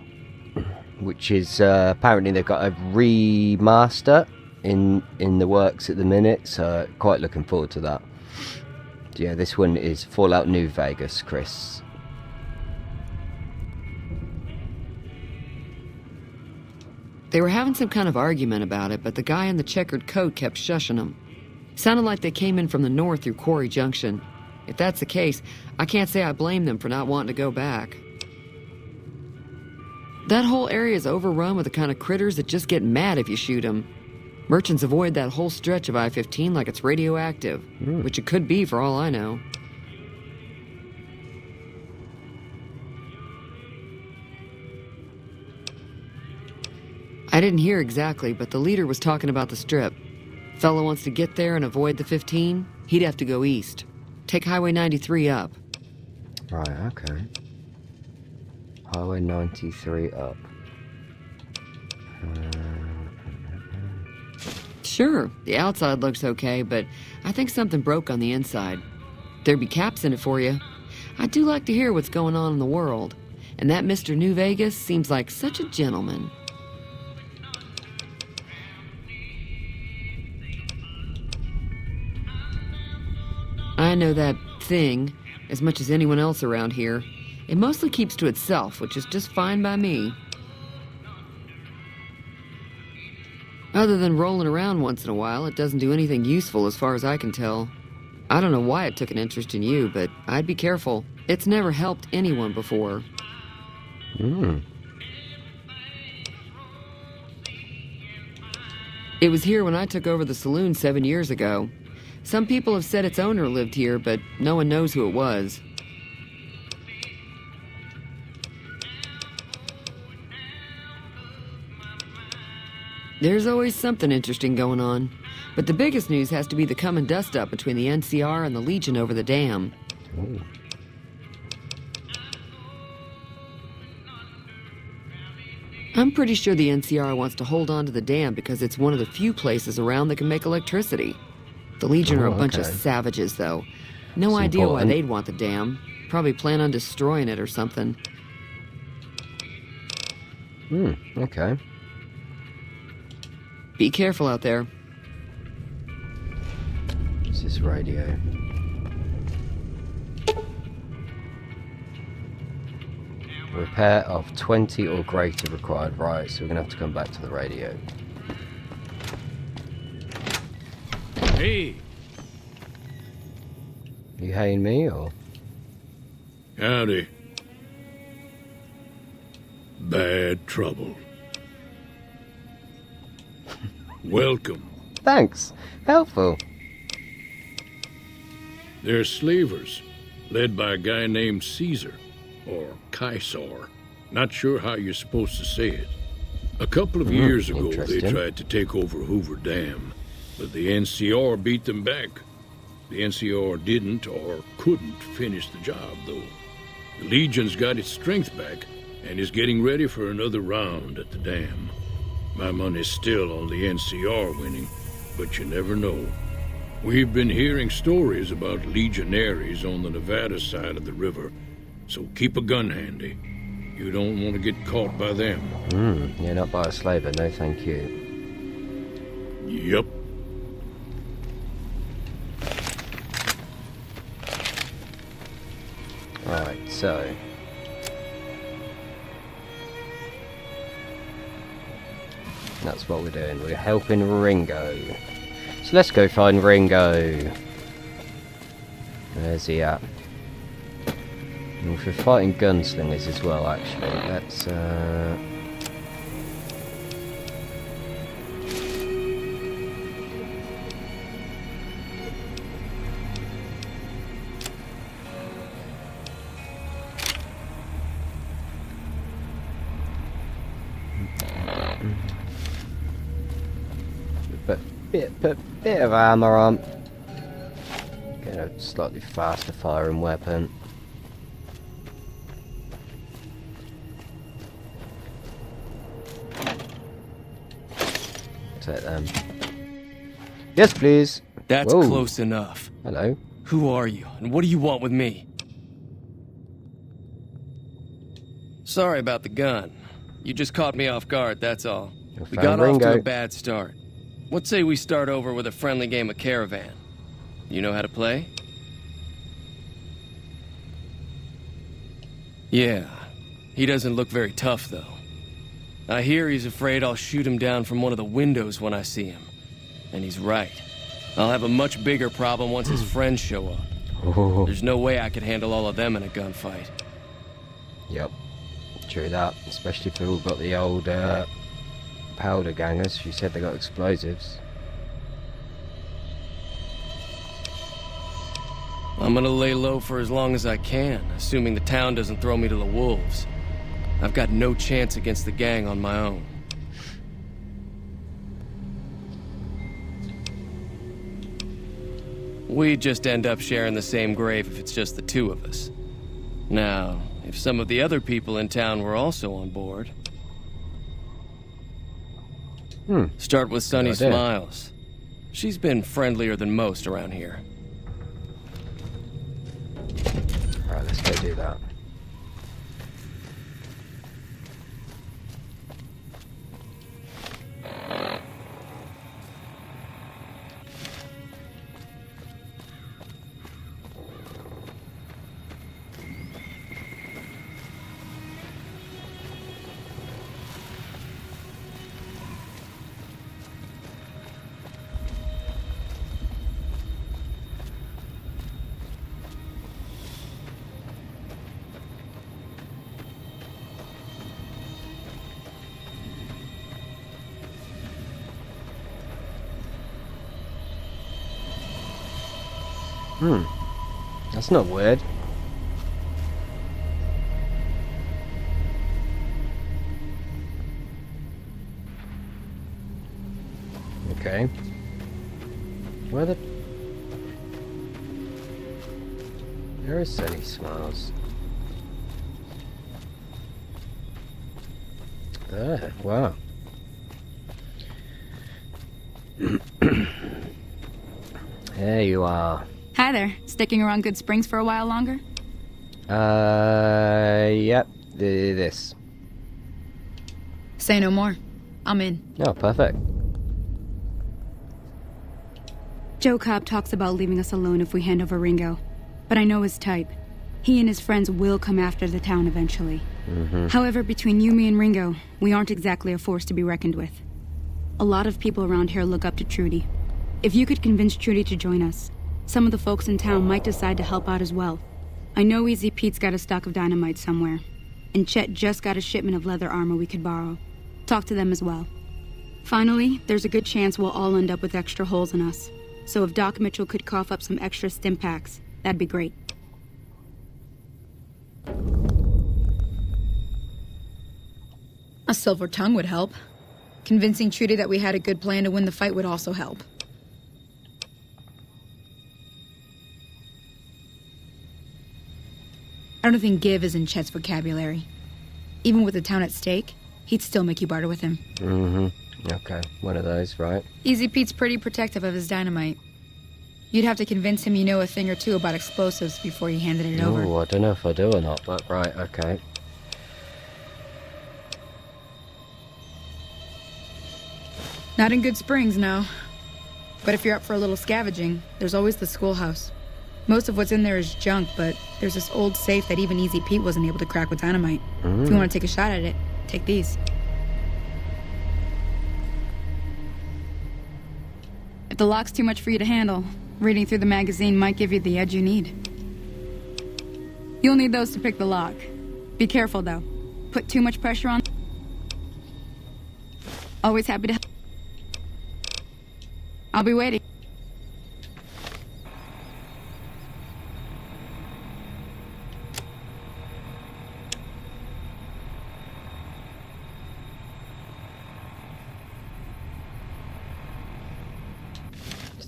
which is apparently they've got a remaster in the works at the minute, so quite looking forward to that. So yeah, this one is Fallout New Vegas, Chris. They were having some kind of argument about it, but the guy in the checkered coat kept shushing them. Sounded like they came in from the north through Quarry Junction. If that's the case, I can't say I blame them for not wanting to go back. That whole area is overrun with the kind of critters that just get mad if you shoot them. Merchants avoid that whole stretch of I-15 like it's radioactive, which it could be for all I know. I didn't hear exactly, but the leader was talking about the strip. Fellow wants to get there and avoid the 15, he'd have to go east. Take Highway 93 up. Right, okay. Highway 93 up. Sure, the outside looks okay, but I think something broke on the inside. There'd be caps in it for you. I do like to hear what's going on in the world, and that Mr. New Vegas seems like such a gentleman. I know that thing as much as anyone else around here. It mostly keeps to itself, which is just fine by me. Other than rolling around once in a while, it doesn't do anything useful as far as I can tell. I don't know why it took an interest in you, but I'd be careful. It's never helped anyone before. It was here when I took over the saloon 7 years ago. Some people have said its owner lived here, but no one knows who it was. There's always something interesting going on, but the biggest news has to be the coming dust-up between the NCR and the Legion over the dam. Ooh. I'm pretty sure the NCR wants to hold on to the dam because it's one of the few places around that can make electricity. The Legion are a bunch of savages, though. No idea why they'd want the dam. Probably plan on destroying it or something. Okay. Be careful out there. What's this radio? Repair of 20 or greater required. Right, so we're going to have to come back to the radio. Hey! You hating me, or? Howdy. Bad trouble. Welcome. Thanks. Helpful. They're slavers, led by a guy named Caesar, or Caesar. Not sure how you're supposed to say it. A couple of years ago, they tried to take over Hoover Dam, but the NCR beat them back. The NCR didn't or couldn't finish the job, though. The Legion's got its strength back and is getting ready for another round at the dam. My money's still on the NCR winning, but you never know. We've been hearing stories about legionaries on the Nevada side of the river, so keep a gun handy. You don't want to get caught by them. Yeah, not by a slaver, no thank you. Yep. Right, so... that's what we're doing. We're helping Ringo. So let's go find Ringo. Where's he at? And if we're fighting gunslingers as well, actually, let's put a bit of armour on. Get a slightly faster firing weapon. Take them. Yes, please. That's close enough. Hello. Who are you, and what do you want with me? Sorry about the gun. You just caught me off guard, that's all. We got off to a bad start. Let's say we start over with a friendly game of Caravan. You know how to play? Yeah. He doesn't look very tough, though. I hear he's afraid I'll shoot him down from one of the windows when I see him. And he's right. I'll have a much bigger problem once his friends show up. Oh. There's no way I could handle all of them in a gunfight. Yep, true that. Especially if they've all got the old powder gangers. She said they got explosives. I'm gonna lay low for as long as I can, assuming the town doesn't throw me to the wolves. I've got no chance against the gang on my own. We just end up sharing the same grave if it's just the two of us. Now, if some of the other people in town were also on board... Start with Sunny Smiles. She's been friendlier than most around here. Alright, let's go do that. That's not weird. Okay. Where the... There is Sunny Smiles. There, wow. There you are. Hi there. Sticking around Good Springs for a while longer? Yep. This. Say no more. I'm in. Oh, perfect. Joe Cobb talks about leaving us alone if we hand over Ringo. But I know his type. He and his friends will come after the town eventually. However, between you, me, and Ringo, we aren't exactly a force to be reckoned with. A lot of people around here look up to Trudy. If you could convince Trudy to join us, some of the folks in town might decide to help out as well. I know Easy Pete's got a stock of dynamite somewhere, and Chet just got a shipment of leather armor we could borrow. Talk to them as well. Finally, there's a good chance we'll all end up with extra holes in us. So if Doc Mitchell could cough up some extra stim packs, that'd be great. A silver tongue would help. Convincing Trudy that we had a good plan to win the fight would also help. I don't think give is in Chet's vocabulary. Even with the town at stake, he'd still make you barter with him. Okay, one of those, right? Easy Pete's pretty protective of his dynamite. You'd have to convince him you know a thing or two about explosives before you handed it over. Oh, I don't know if I do or not, but right, okay. Not in Good Springs, no. But if you're up for a little scavenging, there's always the schoolhouse. Most of what's in there is junk, but there's this old safe that even Easy Pete wasn't able to crack with dynamite. If you want to take a shot at it, take these. If the lock's too much for you to handle, reading through the magazine might give you the edge you need. You'll need those to pick the lock. Be careful, though. Put too much pressure on. Always happy to help. I'll be waiting.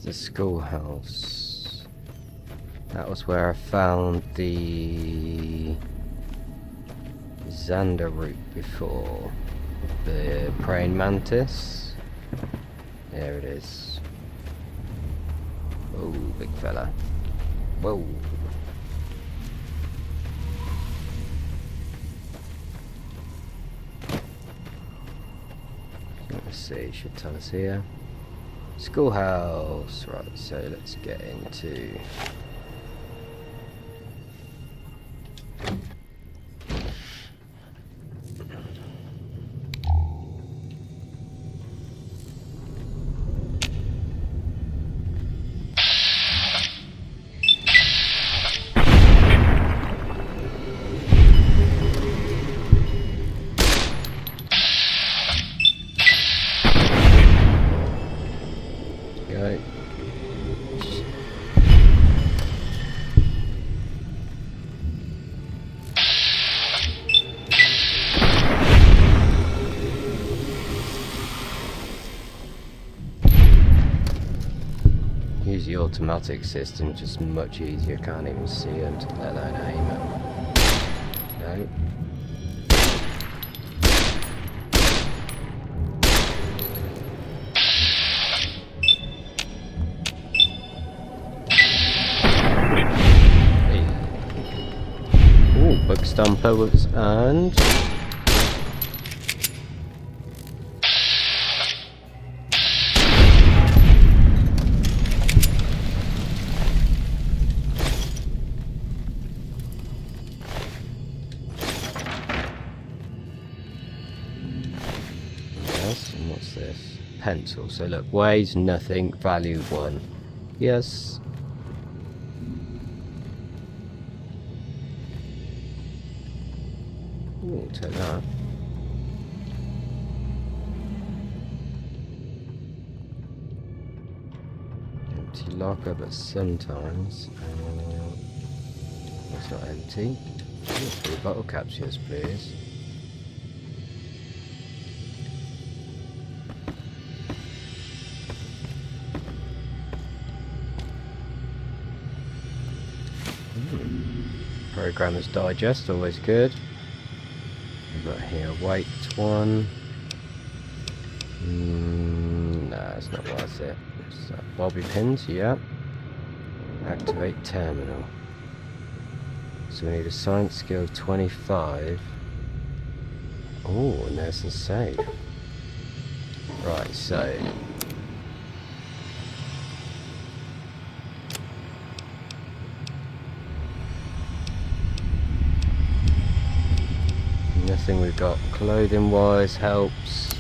The schoolhouse. That was where I found the Xander root before. The praying mantis. There it is. Oh, big fella. Whoa. Let's see, should tell us here. Schoolhouse, right, so let's get into because the automatic system just much easier. Can't even see and let alone aim it. No. Ooh, bug stomper was earned. And what's this? Pencil. So look, weighs nothing, value 1. Yes. Ooh, take that. Empty locker, but sometimes it's not empty. Ooh, 3 bottle caps, yes please. Programmer's Digest, always good. We've got here weight 1. No, it's not worth it. So, bobby pins, yeah. Activate terminal. So we need a science skill of 25. Oh, and there's the save. Right, so nothing we've got clothing wise helps,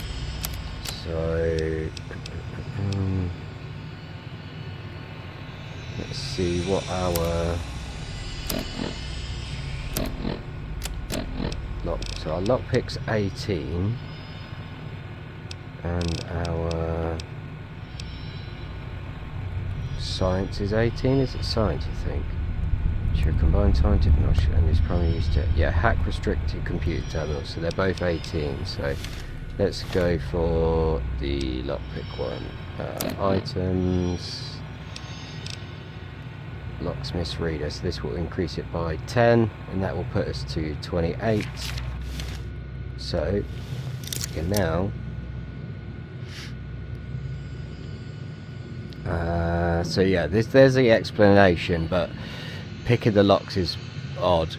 so let's see what our lock, so our lockpick's 18 and our science is 18. Is it science, you think? Sure, combined scientific knowledge, and it's probably used to, yeah, hack restricted computer terminal, so they're both 18, so let's go for the lockpick one. Items, locksmith's reader, so this will increase it by 10, and that will put us to 28, so we can now so yeah, there's the explanation, but picking the locks is odd.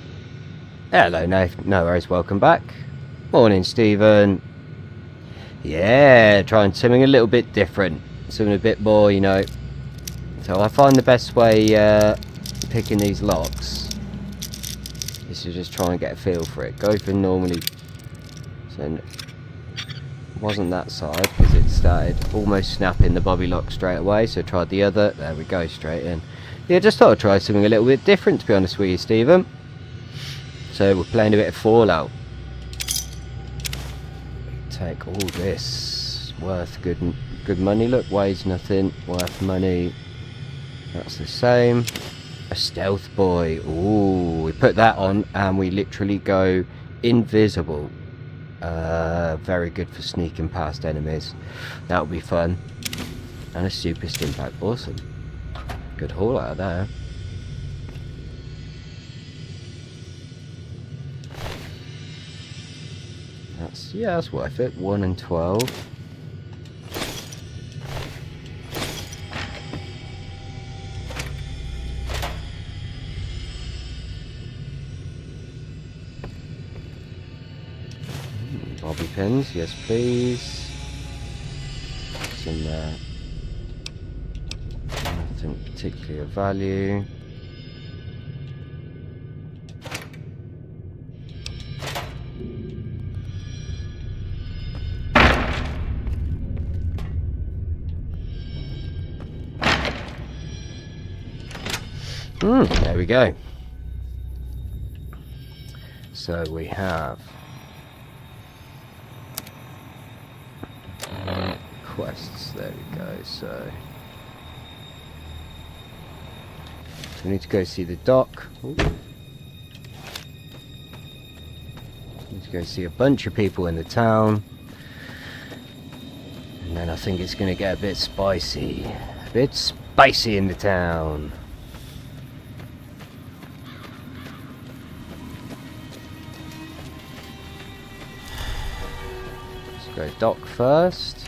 Hello, no worries, welcome back. Morning, Stephen. Yeah, trying something a little bit different, something a bit more, you know. So I find the best way picking these locks is to just try and get a feel for it. Go for normally, so wasn't that side because it started almost snapping the bobby lock straight away, so tried the other, there we go, straight in. Yeah, just thought I'd try something a little bit different, to be honest with you, Stephen. So we're playing a bit of Fallout. Take all this, worth good money. Look, weighs nothing, worth money. That's the same. A stealth boy. Ooh, we put that on and we literally go invisible. Very good for sneaking past enemies. That would be fun. And a super stim-pack, awesome. Good haul out of there. That's worth it. 1 and 12. Bobby pins, yes please. What's in there? Nothing particularly of value. There we go. So we have quests, there we go. So we need to go see the dock. Ooh. Need to go see a bunch of people in the town, and then I think it's going to get a bit spicy. A bit spicy in the town. Let's go dock first.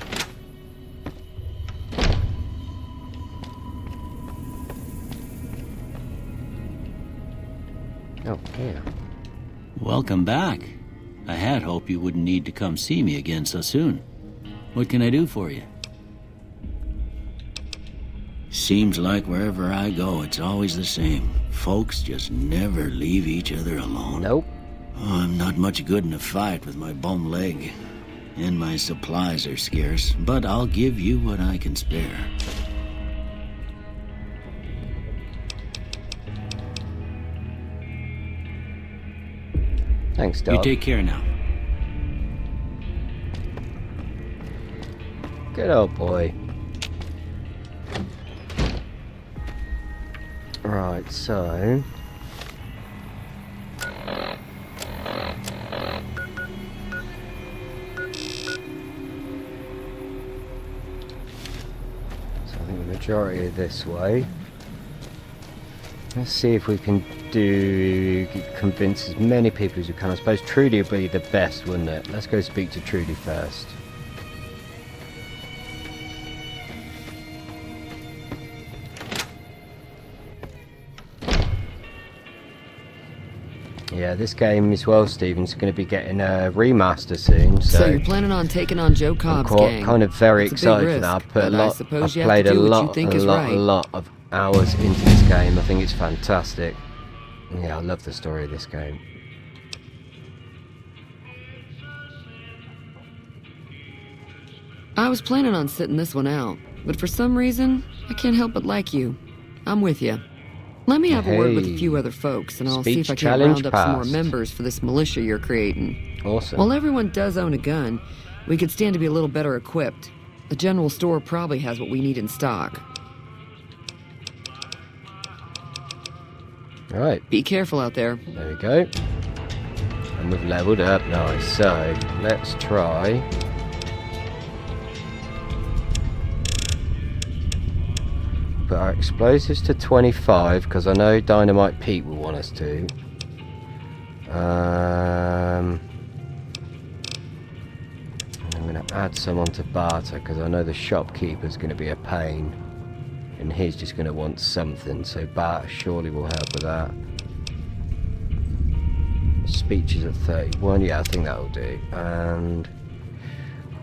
Oh, yeah. Welcome back. I had hoped you wouldn't need to come see me again so soon. What can I do for you? Seems like wherever I go, it's always the same. Folks just never leave each other alone. Nope. Oh, I'm not much good in a fight with my bum leg. And my supplies are scarce, but I'll give you what I can spare. Thanks, Doc. You take care now. Good old boy. Right, so... I think the majority are this way. Let's see if we can convince as many people as we can. I suppose Trudy would be the best, wouldn't it? Let's go speak to Trudy first. Yeah, this game as well, Stephen's going to be getting a remaster soon. So you're planning on taking on Joe Cobb's gang? Kind of very It's excited for that. I've put a lot. I've played a lot of hours into this game. I think it's fantastic. Yeah, I love the story of this game. I was planning on sitting this one out, but for some reason, I can't help but like you. I'm with you. Let me have a word with a few other folks, and I'll see if I can round up some more members for this militia you're creating. Awesome. While everyone does own a gun, we could stand to be a little better equipped. The general store probably has what we need in stock. Alright. Be careful out there. There we go. And we've leveled up. Nice. So, let's try... put our explosives to 25, because I know Dynamite Pete will want us to. I'm going to add some onto barter, because I know the shopkeeper's going to be a pain. And he's just going to want something, so barter surely will help with that. Speech is at 31, yeah, I think that'll do. And...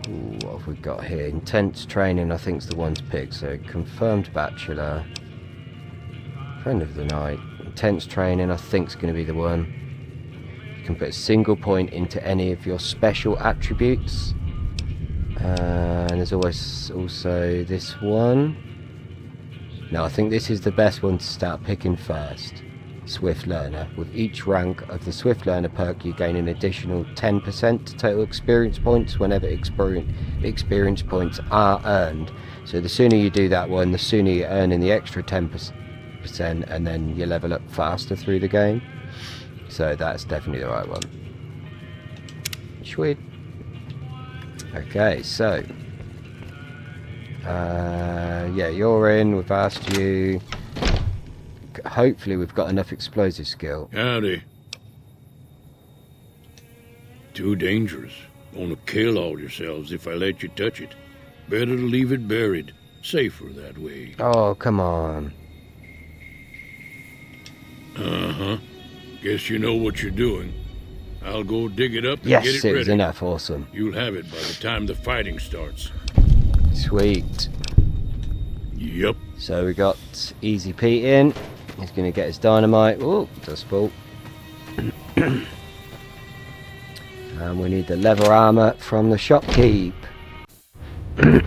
ooh, what have we got here? Intense training, I think, is the one to pick. So, confirmed bachelor. Friend of the night. Intense training, I think, is going to be the one. You can put a single point into any of your special attributes. And there's always also this one. No, I think this is the best one to start picking first. Swift Learner. With each rank of the Swift Learner perk, you gain an additional 10% total experience points whenever experience points are earned. So the sooner you do that one, the sooner you're earning the extra 10%, and then you level up faster through the game. So that's definitely the right one. Sweet. Okay, so... yeah, you're in. We've asked you... hopefully we've got enough explosive skill. Howdy. Too dangerous. Gonna kill all yourselves if I let you touch it. Better to leave it buried. Safer that way. Oh, come on. Uh-huh. Guess you know what you're doing. I'll go dig it up and get it ready. Yes, it was enough. Awesome. You'll have it by the time the fighting starts. Sweet. Yep. So we got Easy Pete in. He's going to get his dynamite. Oh, does fall. And we need the leather armor from the shopkeep. You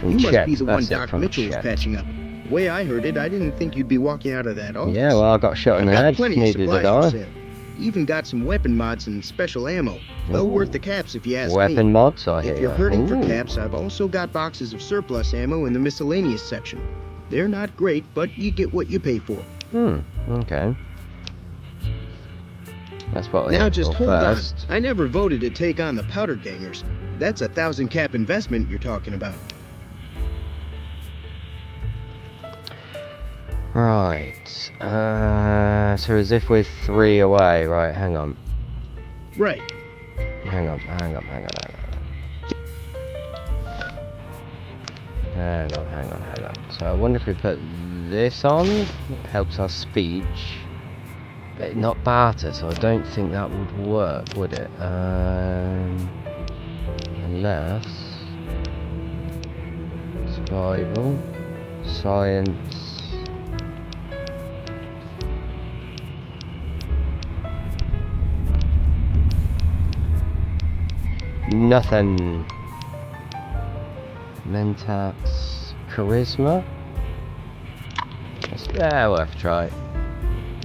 must be the one Doc Mitchell was patching up. The way I heard it, I didn't think you'd be walking out of that office. Yeah, well, I got shot in the head. Neither did I. Even got some weapon mods and special ammo. Well worth the caps if you ask me. Weapon mods, I hear. If you're hurting for caps, I've also got boxes of surplus ammo in the miscellaneous section. They're not great, but you get what you pay for. Okay. That's what now just hold on. I never voted to take on the powder gangers. That's 1,000 cap investment you're talking about. Right. So as if we're 3 away. Right, hang on. Right. Hang on. Hang on. So I wonder if we put this on, it helps our speech. But not barter, so I don't think that would work, would it? Unless... survival, science... nothing. Mentax, charisma. Worth a try.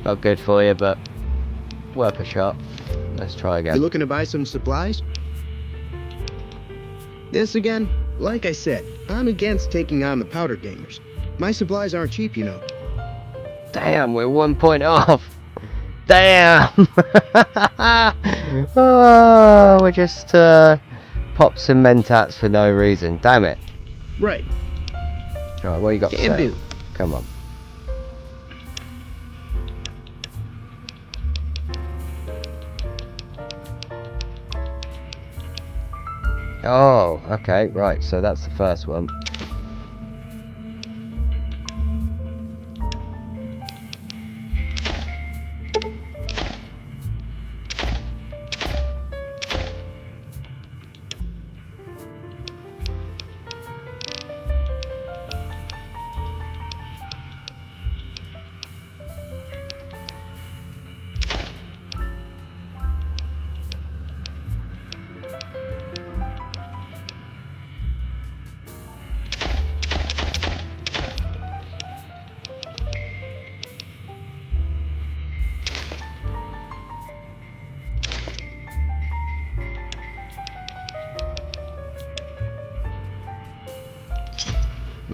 Not good for you, but worth a shot. Let's try again. You looking to buy some supplies? This again? Like I said, I'm against taking on the powder gamers. My supplies aren't cheap, you know. Damn, we're 1 point off. Damn. Oh, we just popped some mentats for no reason. Damn it. Right. Alright, what you got to say? Do. Come on. Oh, okay, right, so that's the first one.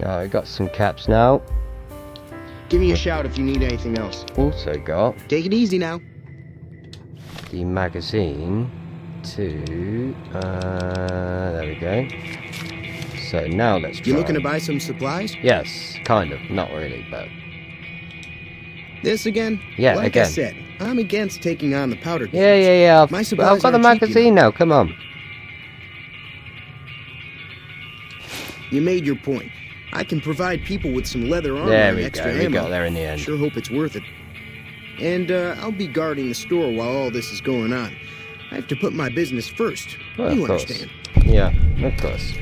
I got some caps now. Give me a shout if you need anything else. Also got... take it easy now. the magazine to... there we go. So now let's try. You looking to buy some supplies? Yes, kind of. Not really, but... This again? Yeah, like again. I said, I'm against taking on the powder games. Yeah. My I've supplies got the aren't cheap, magazine you know. now, come on. You made your point. I can provide people with some leather armor There and we extra go, we ammo. got there in the end. Sure hope it's worth it. And I'll be guarding the store while all this is going on. I have to put my business first. Well, you of course. understand. Yeah, of course.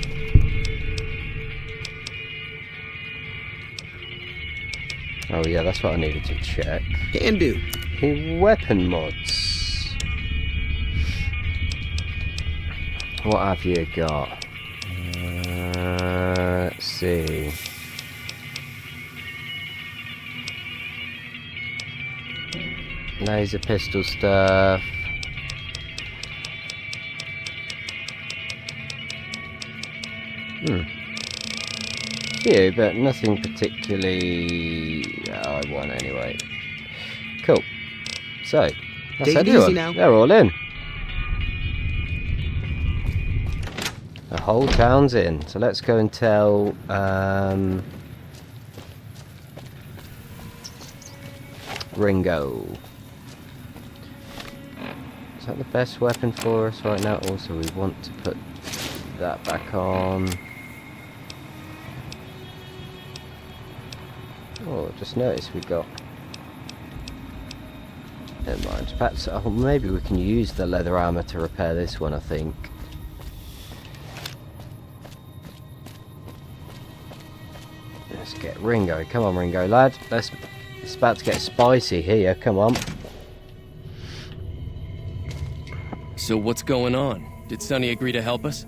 Oh yeah, that's what I needed to check. Can do. Weapon mods. What have you got? Let's see. Laser pistol stuff. Few, but nothing particularly I want anyway. Cool. So, that's Take it everyone. easy now. They're all in. The whole town's in. So let's go and tell Ringo. Is that the best weapon for us right now? Also, we want to put that back on. Oh, just noticed we got... Never mind. Perhaps, oh, maybe we can use the leather armor to repair this one, I think. Let's get Ringo. Come on, Ringo, lad. It's about to get spicy here. Come on. So what's going on? Did Sonny agree to help us?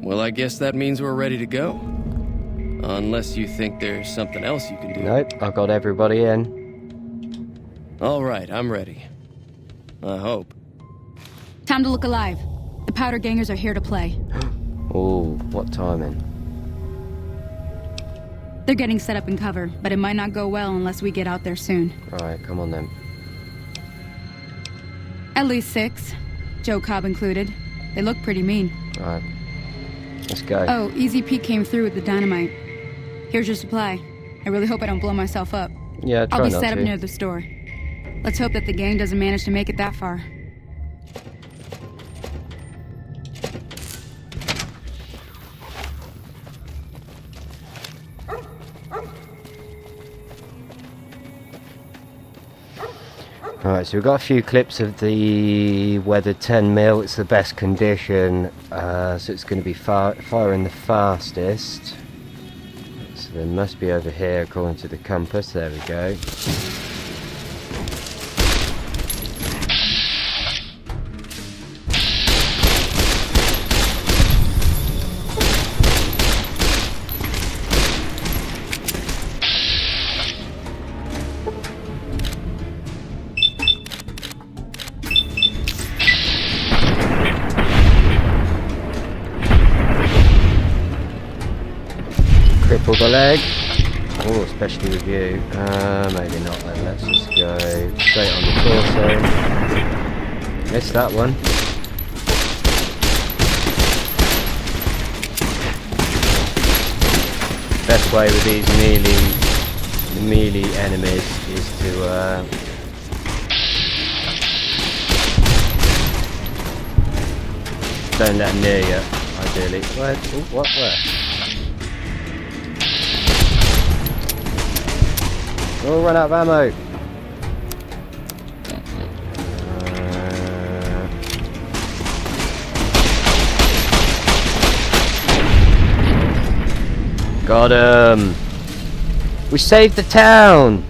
Well, I guess that means we're ready to go. Unless you think there's something else you can do. Nope, I've got everybody in. All right, I'm ready. I hope. Time to look alive. The powder gangers are here to play. Oh, what timing. They're getting set up in cover, but it might not go well unless we get out there soon. Alright, come on then. At least 6. Joe Cobb included. They look pretty mean. Alright. Let's go. Oh, Easy Pete came through with the dynamite. Here's your supply. I really hope I don't blow myself up. Yeah, try I'll be not set up to. near the store. Let's hope that the gang doesn't manage to make it that far. Right, so we've got a few clips of the weathered 10mm. It's the best condition, so it's going to be firing the fastest. So they must be over here according to the compass. There we go. Cripple the leg. Oh, especially with you. Maybe not then. Let's just go straight on the torso. Missed that one. Best way with these melee enemies is to don't let them near you, ideally. Where? Ooh, what? Where? Oh, run out of ammo. Got him. We saved the town.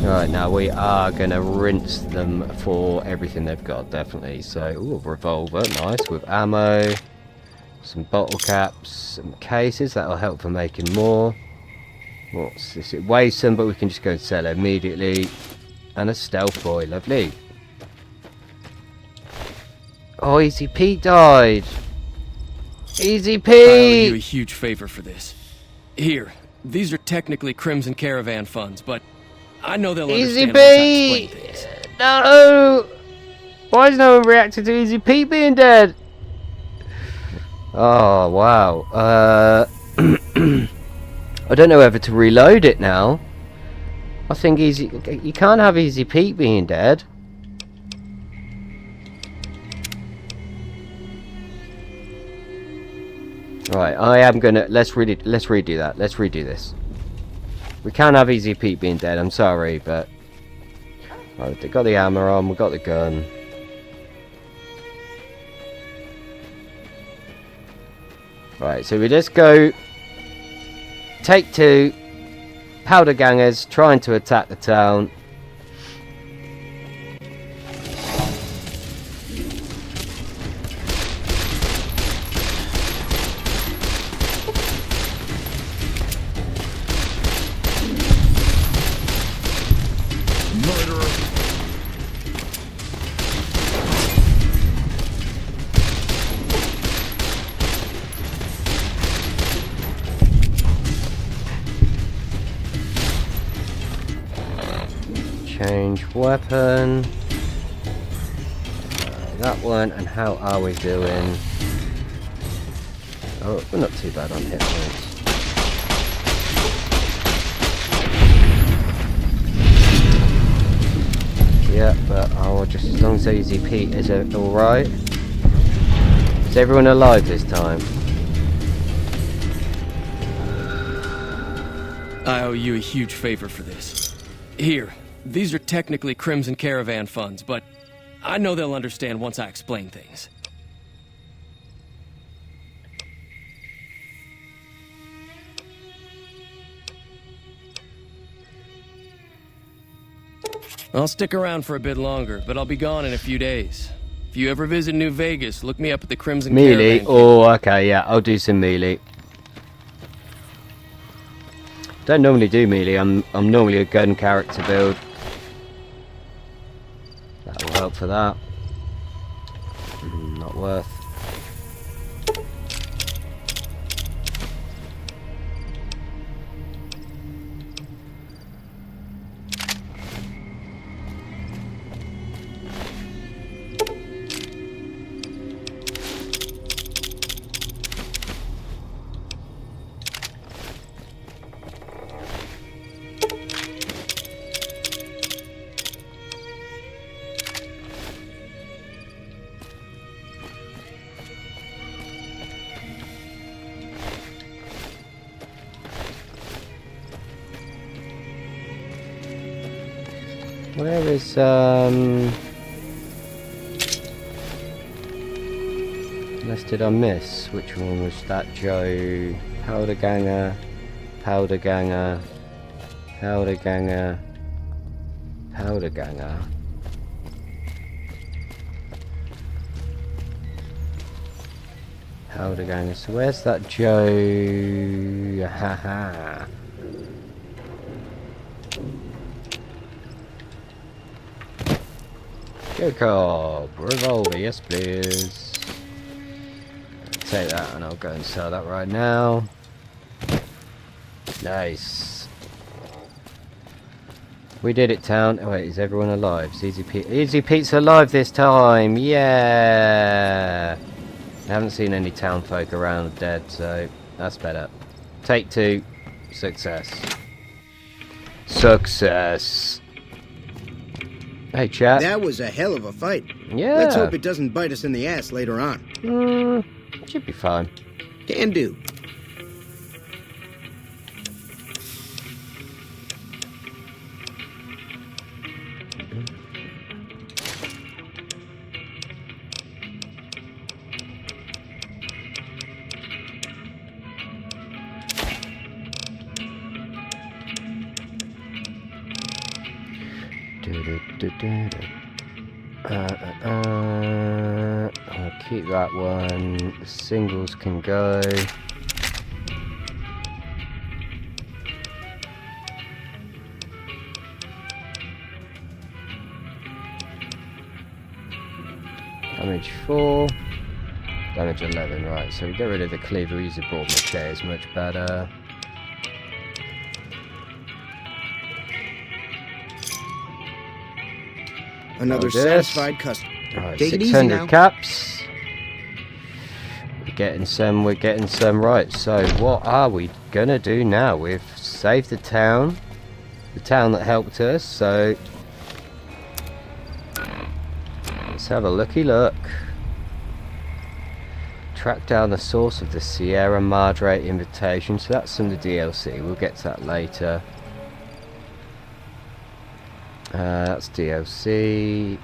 Alright, now we are going to rinse them for everything they've got, definitely. So, ooh, revolver, nice, with ammo. Some bottle caps, some cases, that'll help for making more. What's this? It weighs some, but we can just go and sell it immediately. And a stealth boy, lovely. Oh, Easy Pete died. Easy Pete! I owe you a huge favor for this. Here, these are technically Crimson Caravan funds, but I know they'll understand once I explain things. No! Why is no one reacting to Easy Pete being dead? Oh, wow. I don't know whether to reload it now. I think you can't have Easy Pete being dead. Right, I am gonna let's redo that. Let's redo this. We can't have Easy Pete being dead, I'm sorry, but we've got the armor on, we've got the gun. Right, so we just go take 2 powder gangers trying to attack the town. Change weapon. That one, and how are we doing? Oh, we're not too bad on hit points. Yeah, but just as long as Easy Pete is alright. Is everyone alive this time? I owe you a huge favor for this. Here, these are technically Crimson Caravan funds, but I know they'll understand once I explain things. I'll stick around for a bit longer, but I'll be gone in a few days. If you ever visit New Vegas, look me up at the Crimson Melee? Caravan. Oh, okay, yeah, I'll do some melee. Don't normally do melee, I'm normally a gun character build. That will help for that. Not worth. Where is unless did I miss? Which one was that, Joe? Powder Ganger, Powder Ganger, Powder Ganger, Powder Ganger. Powder Ganger. So where's that Joe? Haha. Joe Cobb, revolver, yes please. Take that and I'll go and sell that right now. Nice. We did it, town. Oh wait, is everyone alive? Is Easy Pete's alive this time. Yeah. I haven't seen any town folk around dead, so that's better. Take 2. Success. Success. Hey, chat. That was a hell of a fight. Yeah. Let's hope it doesn't bite us in the ass later on. Should be fine. Can do. I'll keep that one. The singles can go. Damage 4. Damage 11, right. So we get rid of the cleaver. We use the broad machete is much better. Another satisfied customer. Right, Take it easy 600 now. caps. We're getting some. Right, so what are we gonna do now? We've saved the town that helped us, so let's have a looky look. Track down the source of the Sierra Madre invitation. So that's from the DLC. We'll get to that later. That's DLC.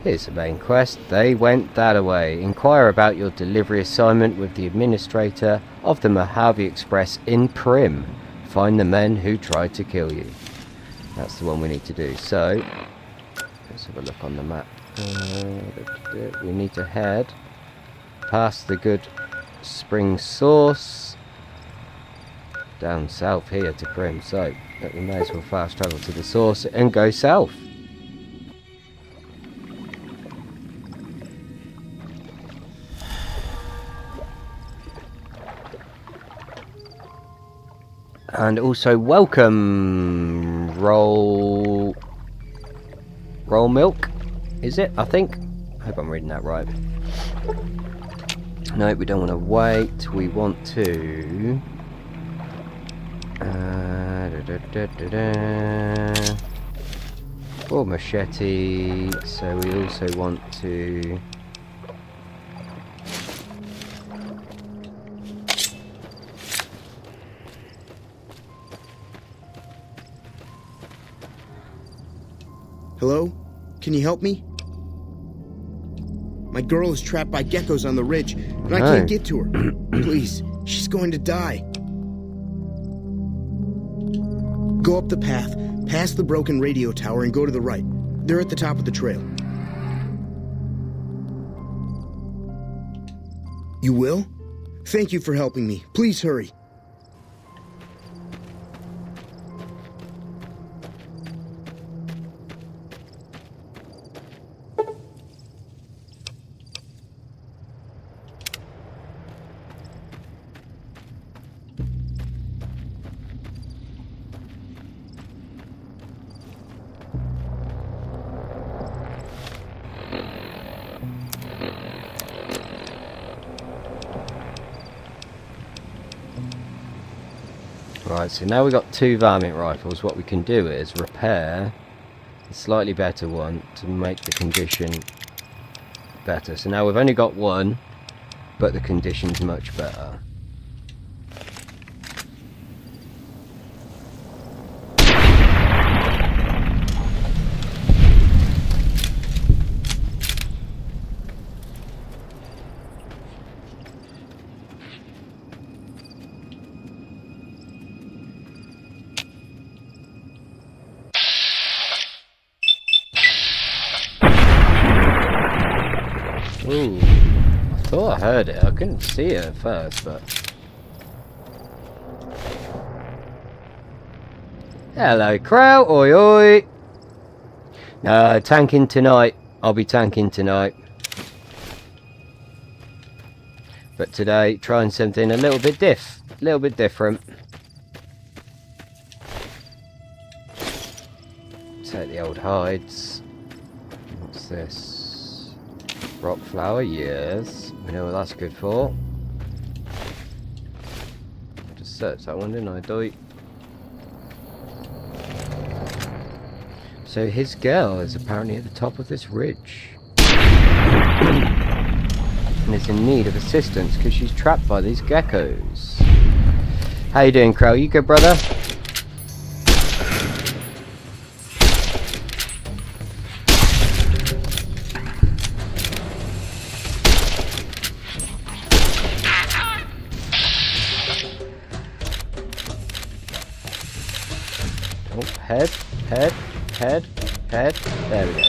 Here's the main quest. They went that away. Inquire about your delivery assignment with the administrator of the Mojave Express in Prim. Find the men who tried to kill you. That's the one we need to do. So, let's have a look on the map. We need to head past the Good Spring Source down south here to Prim. So, we may as well fast travel to the source and go south. And also welcome roll milk, is it? I think. I hope I'm reading that right. No, we don't want to wait. We want to or machete. So we also want to Hello? Can you help me? My girl is trapped by geckos on the ridge, and I can't get to her. Please, she's going to die. Go up the path, past the broken radio tower, and go to the right. They're at the top of the trail. You will? Thank you for helping me. Please hurry. Right, so now we've got 2 varmint rifles. What we can do is repair a slightly better one to make the condition better. So now we've only got 1, but the condition's much better. heard it. I couldn't see it at first, but... Hello, Crow. Oi, oi. No, tanking tonight. I'll be tanking tonight. But today, trying something a little bit different. Take the old hides. What's this? Rock flower, yes. We know what that's good for. Just searched that one, didn't I, Doit? So his girl is apparently at the top of this ridge. And is in need of assistance because she's trapped by these geckos. How you doing, Crow? You good, brother? Oh, head. There we go.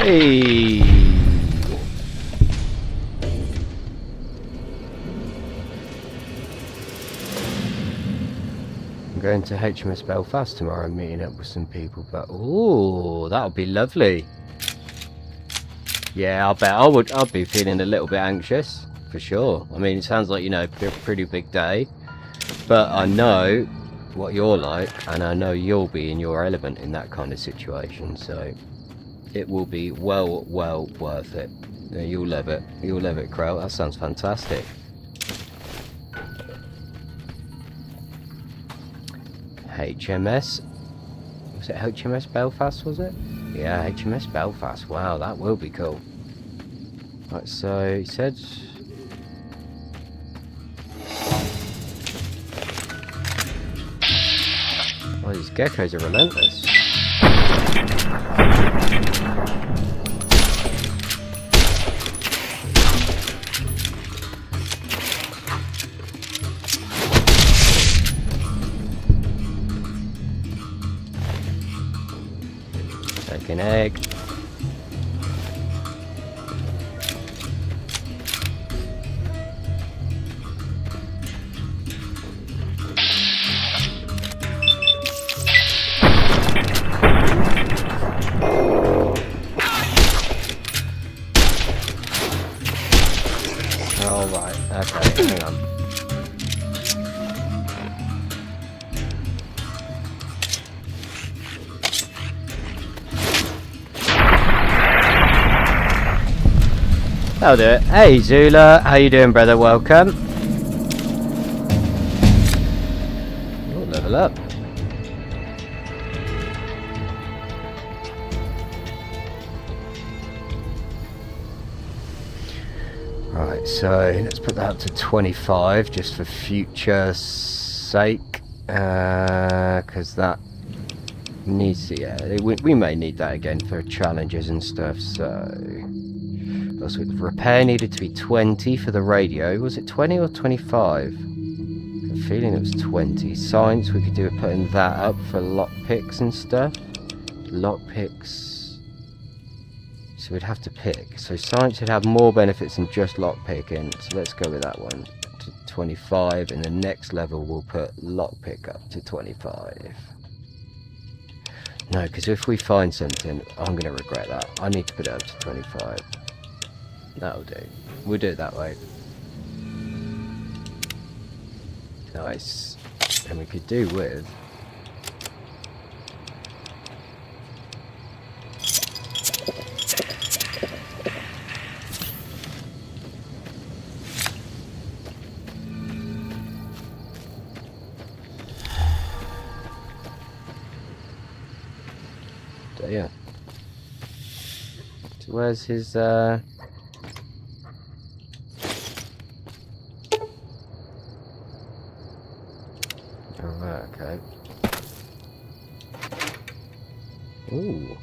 Hey! I'm going to HMS Belfast tomorrow, meeting up with some people, but ooh, that'll be lovely. Yeah, I'll bet I'll be feeling a little bit anxious, for sure. I mean, it sounds like, you know, a pretty big day, but I know what you're like, and I know you'll be in your element in that kind of situation, so it will be well worth it. Yeah, you'll love it. You'll love it, Crow. That sounds fantastic. HMS. Was it HMS Belfast, was it? Yeah, HMS Belfast. Wow, that will be cool. Right, so he said... Oh, these geckos are relentless. Take an egg. All right. Okay. Hang on. That'll do it. Hey Zula, how you doing, brother? Welcome. Oh, level up. Right, so let's put that up to 25 just for future sake, because that needs to, yeah, we may need that again for challenges and stuff. So also repair needed to be 20 for the radio. Was it 20 or 25? I'm feeling it was 20. Science, we could do with putting that up for lockpicks and stuff. Lockpicks. So we'd have to pick. So science should have more benefits than just lockpicking. So let's go with that one. 25, and the next level we'll put lockpick up to 25. No, because if we find something, I'm going to regret that. I need to put it up to 25. That'll do. We'll do it that way. Nice. And we could do with... yeah. So where's his oh, right, okay. Ooh.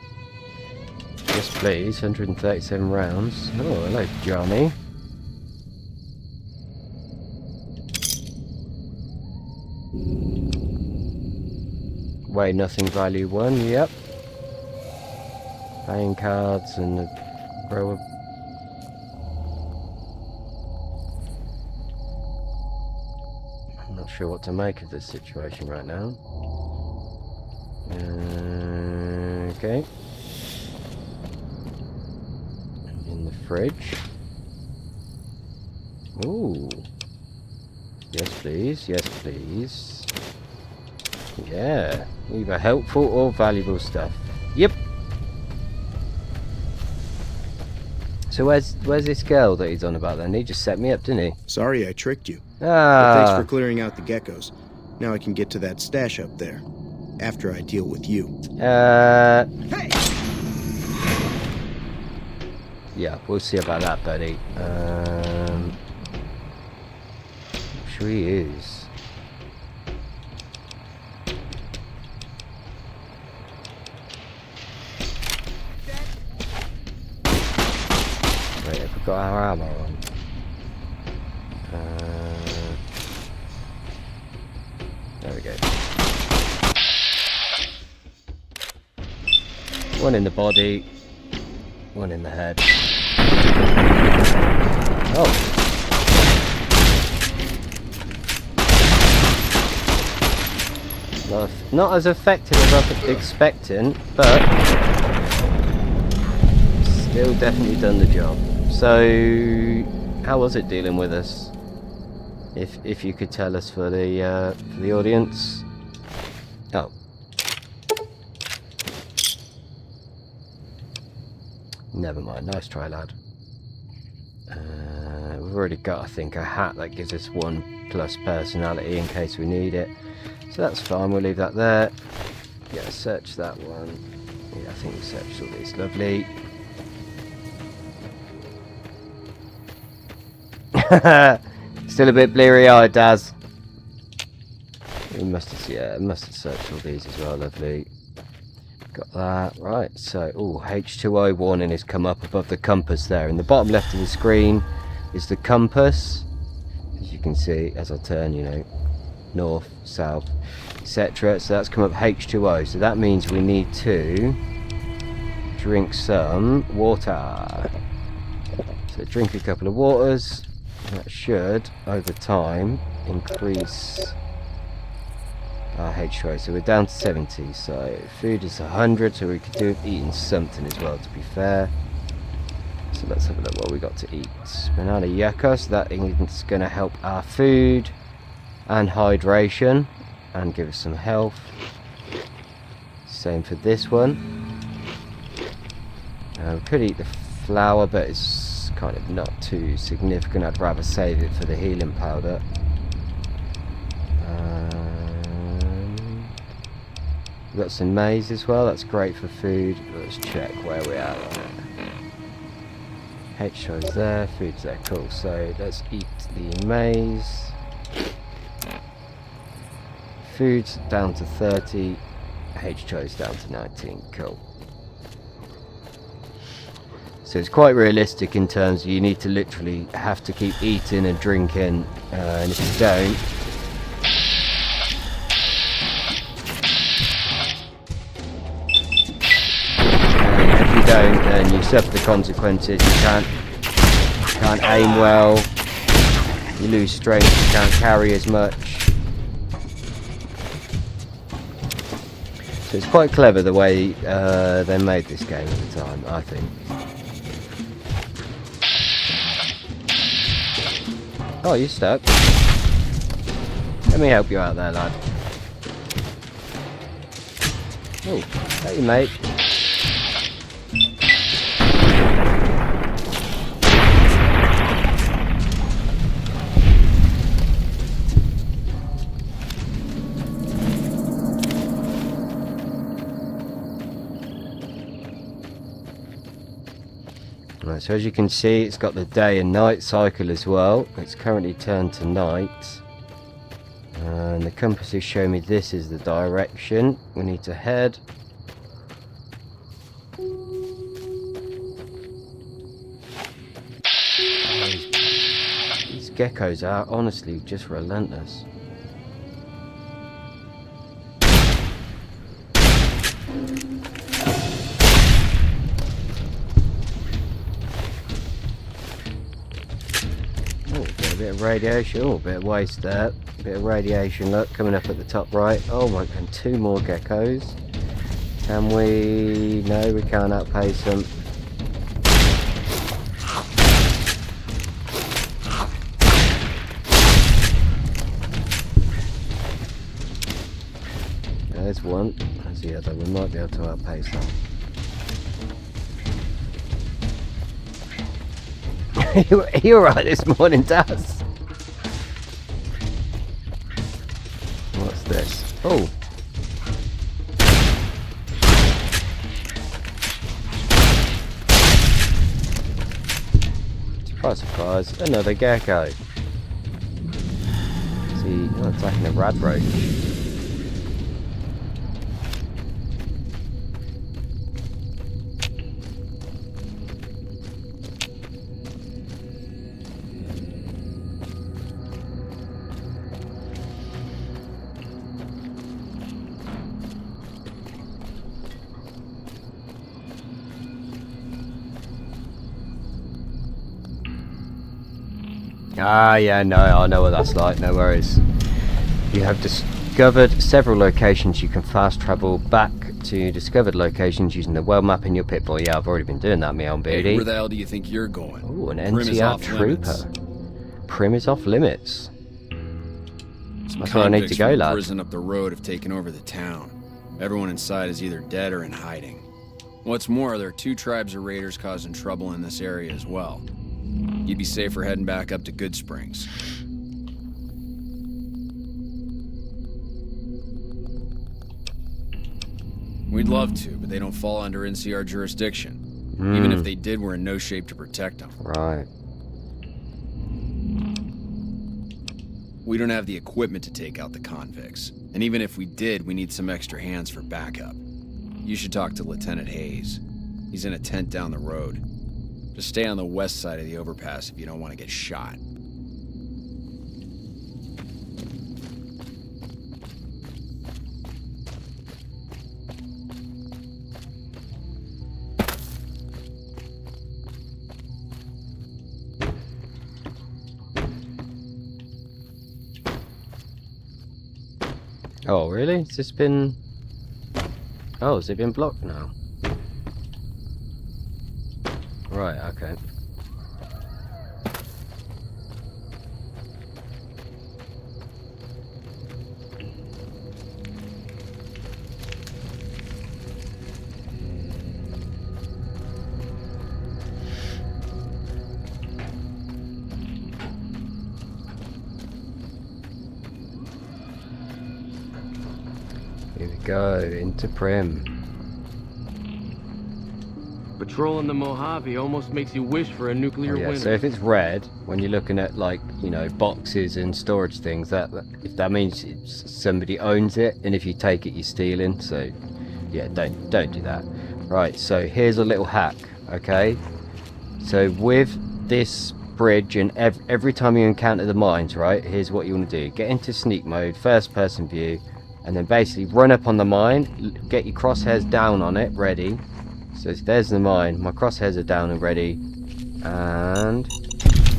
Yes please, 137 rounds. Oh, hello Johnny. Weigh nothing, value 1, yep. Playing cards and a row of... I'm not sure what to make of this situation right now. Okay. In the fridge. Ooh. Yes please, yes please. Yeah. Either helpful or valuable stuff. Yep. So where's this girl that he's on about then? He just set me up, didn't he? Sorry I tricked you. Ah. But thanks for clearing out the geckos. Now I can get to that stash up there. After I deal with you. Hey! Yeah, we'll see about that, buddy. I'm sure he is. Got our ammo on. There we go. One in the body, one in the head. Oh. Not as effective as I was expecting, but still definitely done the job. So, how was it dealing with us? If you could tell us for the audience. Oh. Never mind. Nice try, lad. We've already got, I think, a hat that gives us 1+ personality in case we need it. So that's fine. We'll leave that there. Yeah, search that one. Yeah, I think we searched all these. Lovely. Still a bit bleary-eyed, Daz. We must have searched all these as well. Lovely. Got that. Right, so H2O warning has come up above the compass there. In the bottom left of the screen is the compass. As you can see, as I turn, you know, north, south, etc. So that's come up H2O. So that means we need to drink some water. So drink a couple of waters. That should, over time, increase our H2O. So we're down to 70. So food is 100. So we could do with eating something as well, to be fair. So let's have a look what we got to eat. Banana yucca. So that is going to help our food and hydration and give us some health. Same for this one. We could eat the flour, but it's kind of not too significant. I'd rather save it for the healing powder. We've got some maize as well. That's great for food. Let's check where we are on it. H2O's there, food's there. Cool. So let's eat the maize. Food's down to 30. H2O's down to 19. Cool. So it's quite realistic in terms of you need to literally have to keep eating and drinking, and if you don't, then you suffer the consequences. You can't aim well, You lose strength, you can't carry as much. So it's quite clever the way they made this game at the time, I think. Oh, you're stuck. Let me help you out there, lad. Oh, hey mate. Right, so as you can see, it's got the day and night cycle as well. It's currently turned to night. And the compass is showing me this is the direction we need to head. These geckos are honestly just relentless. Bit of radiation, oh, bit of waste there, bit of radiation, look, coming up at the top right. Oh my god, and 2 more geckos. Can we? No, we can't outpace them. There's one, there's the other, we might be able to outpace them. You alright this morning, Daz? What's this? Oh. Surprise, surprise, another gecko. See, oh, attacking a rad roach. Ah, yeah, no, I know what that's like, no worries. You have discovered several locations. You can fast travel back to discovered locations using the world map in your Pip-Boy. Yeah, I've already been doing that, me on BD. Hey, where the hell do you think you're going? Oh, an Prim NCR trooper. Prim is off limits. That's where I need to go, lad. Prison up the road have taken over the town. Everyone inside is either dead or in hiding. What's more, there are 2 tribes of raiders causing trouble in this area as well. You'd be safer heading back up to Good Springs. We'd love to, but they don't fall under NCR jurisdiction. Even if they did, we're in no shape to protect them. Right. We don't have the equipment to take out the convicts. And even if we did, we need some extra hands for backup. You should talk to Lieutenant Hayes. He's in a tent down the road. Just stay on the west side of the overpass if you don't want to get shot. Oh, really? Has this been... Oh, has it been blocked now? Right, okay. Here we go, into Prim. Patrolling the Mojave almost makes you wish for a nuclear winter. So if it's red, when you're looking at, like, you know, boxes and storage things, that if that means somebody owns it, and if you take it, you're stealing. So yeah, don't do that. Right, so here's a little hack, okay? So with this bridge, and every time you encounter the mines, right, here's what you want to do. Get into sneak mode, first person view, and then basically run up on the mine, get your crosshairs down on it, ready. So there's the mine, my crosshairs are down and ready, and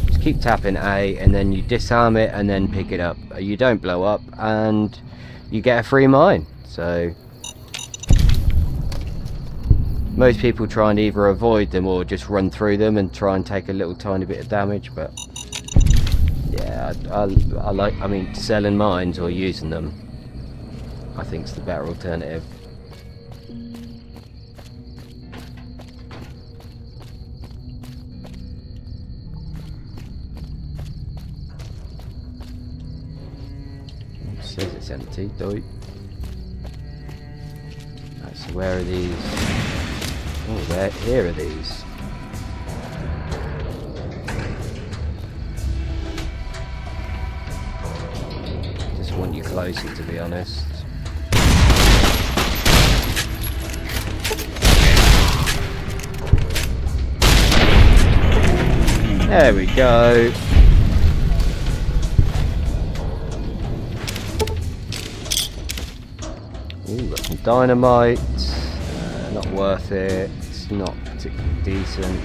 just keep tapping A, and then you disarm it and then pick it up. You don't blow up, and you get a free mine. So most people try and either avoid them or just run through them and try and take a little tiny bit of damage. But yeah, I mean, selling mines or using them, I think is the better alternative. It says it's empty, do. Right, so where are these? Oh, here are these. Just want you closer, to be honest. There we go. Ooh, got some dynamite. Not worth it. It's not particularly decent.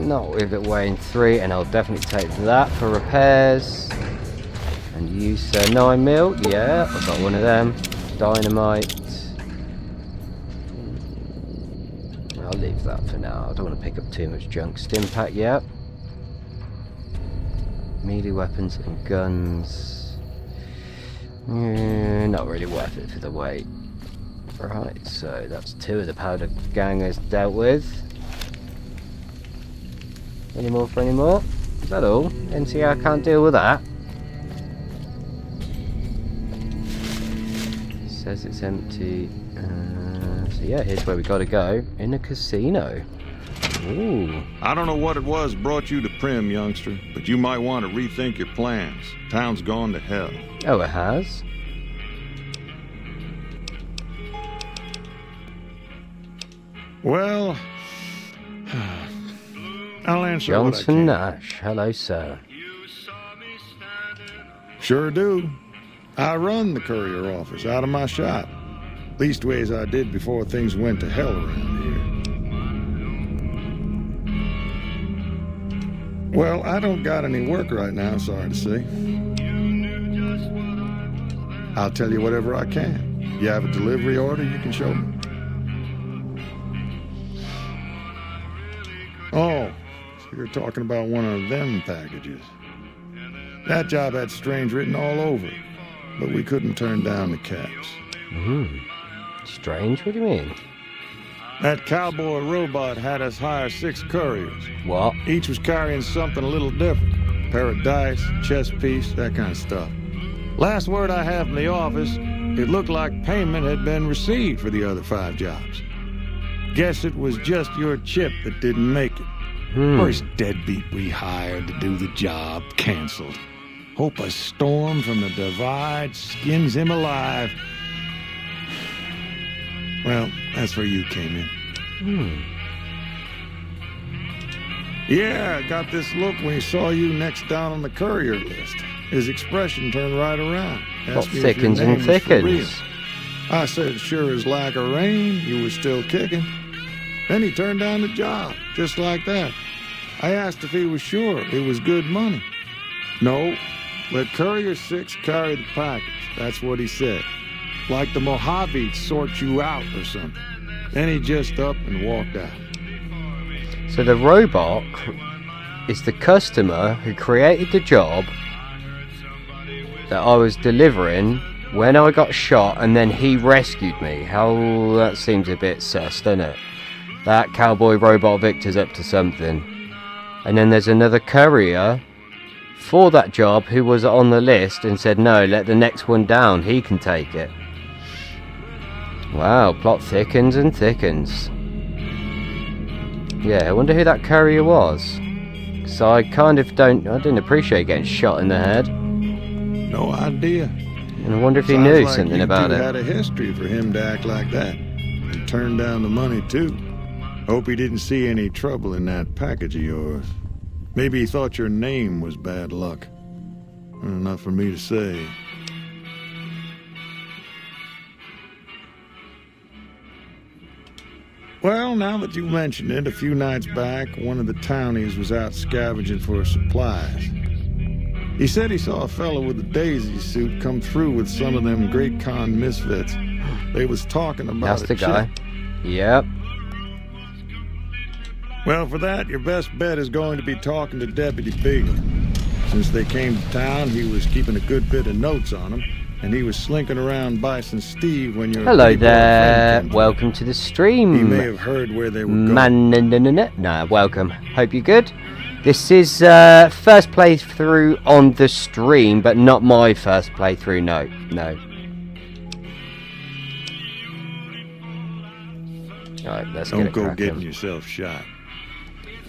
Not with it weighing 3, and I'll definitely take that for repairs. And use 9mm. Yeah, I've got one of them. Dynamite. I'll leave that for now. I don't want to pick up too much junk. Stim pack, yeah. Melee weapons and guns. Not really worth it for the weight. Right, so that's 2 of the powder gangers dealt with. Any more for any more? Is that all? NCR can't deal with that. Says it's empty. So yeah, here's where we gotta go. In a casino. Ooh. I don't know what it was brought you to Prim, youngster, but you might want to rethink your plans. Town's gone to hell. Oh, it has? Well, I'll answer Johnson Nash. Hello, sir. Sure do. I run the Courier office out of my shop. Leastways I did before things went to hell around here. Well, I don't got any work right now, sorry to say. I'll tell you whatever I can. You have a delivery order you can show me? Oh, so you're talking about one of them packages. That job had strange written all over it, but we couldn't turn down the caps. Strange? What do you mean? That cowboy robot had us hire 6 couriers. What? Each was carrying something a little different. A pair of dice, chess piece, that kind of stuff. Last word I have from the office, it looked like payment had been received for the other 5 jobs. Guess it was just your chip that didn't make it. First deadbeat we hired to do the job canceled. Hope a storm from the divide skins him alive. Well, that's where you came in. Yeah, I got this look when he saw you next down on the courier list. His expression turned right around. What thickens and thickens? I said, sure as lack of rain, you were still kicking. Then he turned down the job, just like that. I asked if he was sure it was good money. No, let Courier 6 carry the package. That's what he said. Like the Mojaves sort you out or something. Then he just up and walked out. So the robot is the customer who created the job that I was delivering when I got shot, and then he rescued me. How that seems a bit sus, doesn't it? That cowboy robot Victor's up to something. And then there's another courier for that job who was on the list and said, no, let the next one down, he can take it. Wow, plot thickens and thickens. Yeah, I wonder who that courier was. Because I didn't appreciate getting shot in the head. No idea. And I wonder if he knew something about it. Had a history for him to act like that. And turn down the money, too. Hope he didn't see any trouble in that package of yours. Maybe he thought your name was bad luck. Enough for me to say. Well, now that you mention it, a few nights back, one of the townies was out scavenging for supplies. He said he saw a fellow with a daisy suit come through with some of them Great Con misfits. They was talking about That's the guy. Yep. Well, for that, your best bet is going to be talking to Deputy Beagle. Since they came to town, he was keeping a good bit of notes on them, and he was slinking around Bison Steve when your Hello there. Welcome to the stream. He may have heard where they were going. Nah, welcome. Hope you're good. This is first playthrough on the stream, but not my first playthrough. No. Alright, let's get it cracking. Don't go getting yourself shot.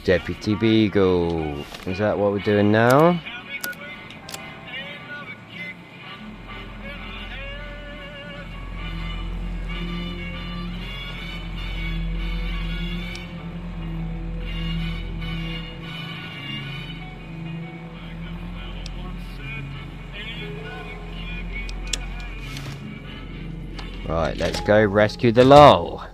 Deputy Beagle. Is that what we're doing now? Right, let's go rescue the lull.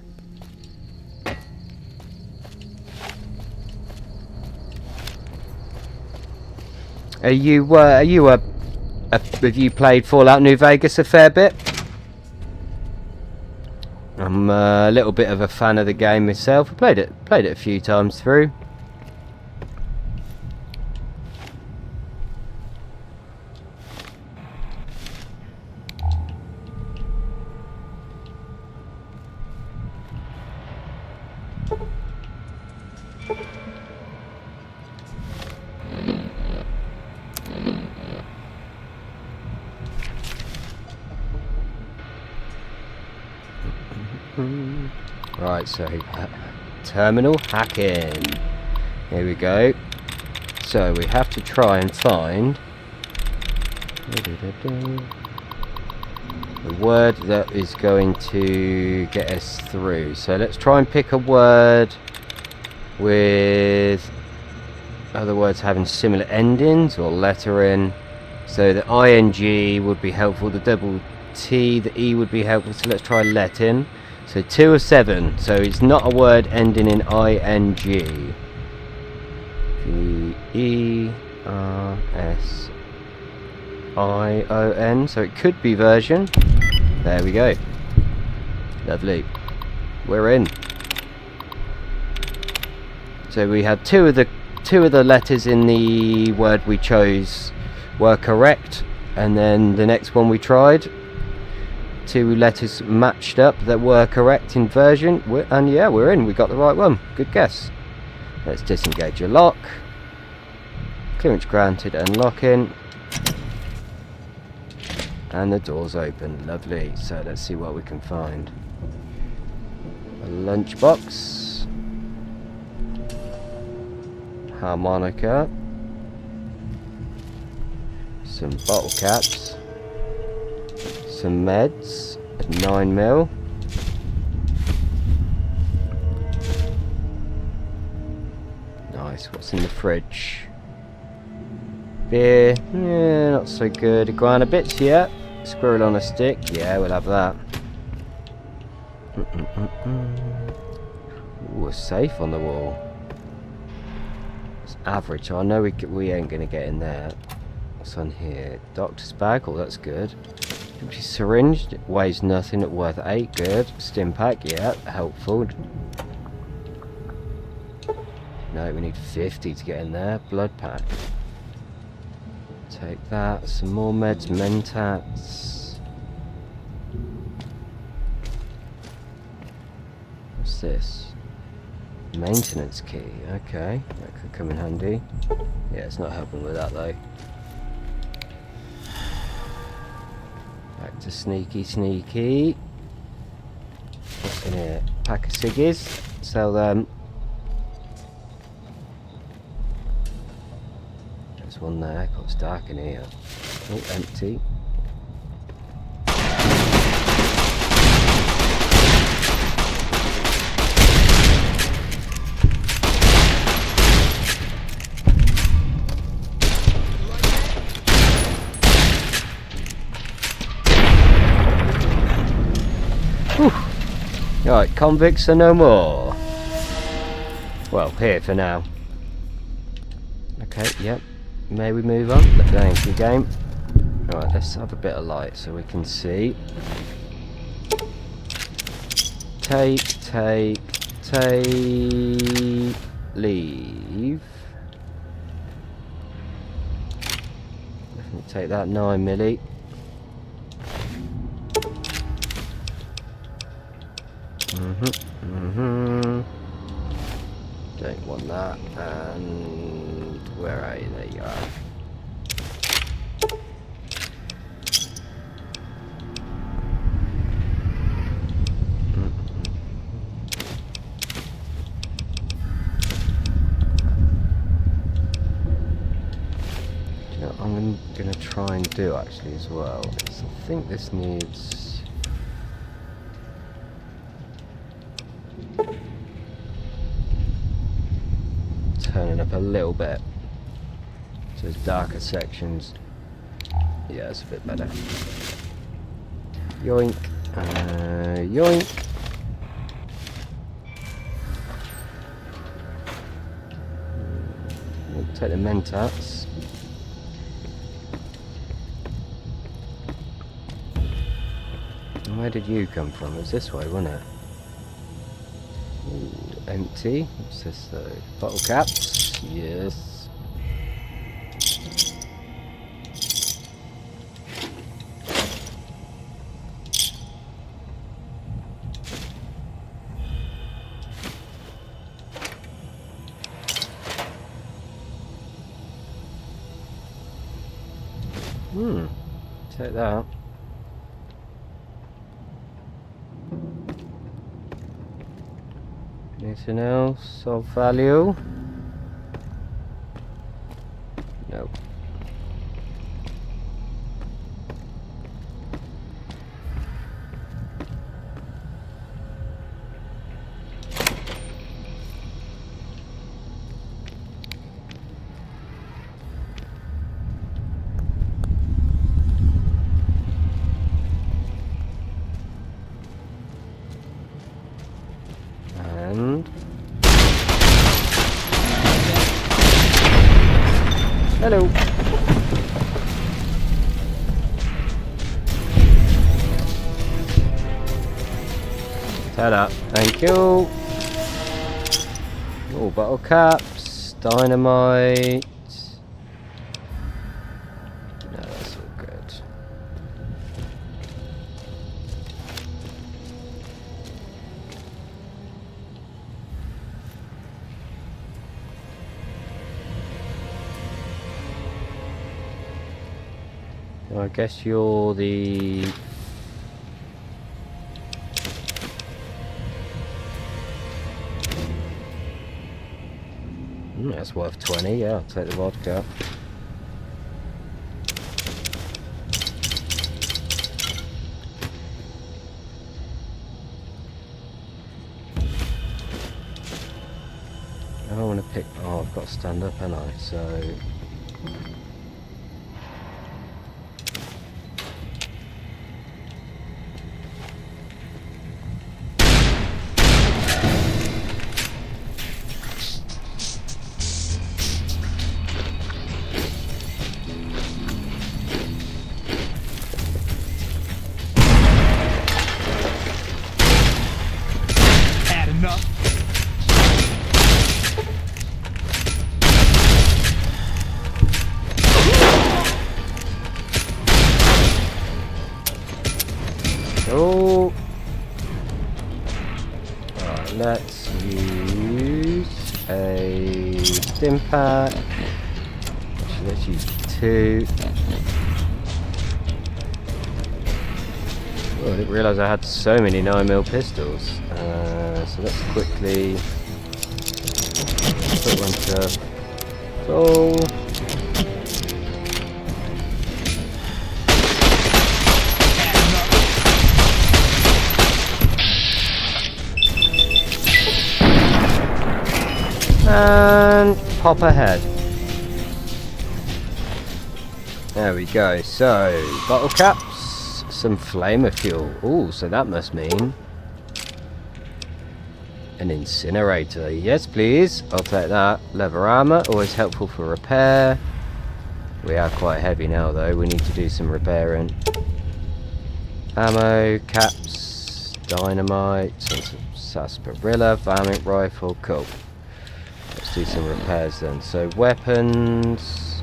Have you played Fallout New Vegas a fair bit? I'm a little bit of a fan of the game myself. I played it a few times through. Right, so terminal hacking. Here we go. So we have to try and find the word that is going to get us through. So let's try and pick a word with other words having similar endings or lettering. So the ing would be helpful, the double T, the E would be helpful. So let's try let in. So 2 of 7. So it's not a word ending in ing. VERSION. So it could be version. There we go. Lovely. We're in. So we had two of the letters in the word we chose were correct, and then the next one we tried, 2 letters matched up that were correct in version, and yeah, we're in. We got the right one. Good guess. Let's disengage your lock. Clearance granted, unlocking, and the door's open. Lovely. So let's see what we can find. A lunchbox, harmonica, some bottle caps, some meds at 9mm, nice. What's in the fridge? Beer, yeah, not so good. Iguana bits, yeah. Squirrel on a stick, yeah, we'll have that. Ooh, a safe on the wall. It's average, so I know we ain't gonna get in there. What's on here? Doctor's bag, oh that's good. Empty syringe, it weighs nothing, at worth 8, good. Stim pack, yeah, helpful. No, we need 50 to get in there. Blood pack. Take that. Some more meds, mentats. What's this? Maintenance key, okay. That could come in handy. Yeah, it's not helping with that though. Back to sneaky. What's in here? Pack of ciggies. Sell them. There's one there. God, it's dark in here. Oh, empty. Right, convicts are no more. Well, here for now. Okay, yep. May we move on? Thank you, game. Alright, let's have a bit of light so we can see. Take, leave. Definitely take that 9mm. Don't want that. And where are you? There you are. I'm going to try and do actually as well. So I think this needs turning up a little bit. So it's darker sections. Yeah, it's a bit better. Yoink. Yoink. We'll take the mentats. Where did you come from? It was this way, wasn't it? Ooh, empty. What's this though? Bottle caps. Yes. Take that. Anything else of value? No. Hello. Ta-da. Thank you. Oh, bottle caps, dynamite. No, that's all good. I guess you're the... that's worth 20, yeah, I'll take the vodka. I don't want to pick... oh, I've got to stand up, haven't I? So... oh, right, let's use a stim pack. Actually, let's use 2. Oh, I didn't realise I had so many 9mm pistols. So let's quickly put one to full. And pop ahead. There we go. So, bottle caps, some flamer fuel. Ooh, so that must mean An incinerator. Yes, please. I'll take that. Leather armor, always helpful for repair. We are quite heavy now, though. We need to do some repairing. Ammo, caps, dynamite, some sarsaparilla, varmint rifle. Cool. Let's do some repairs then. So, weapons.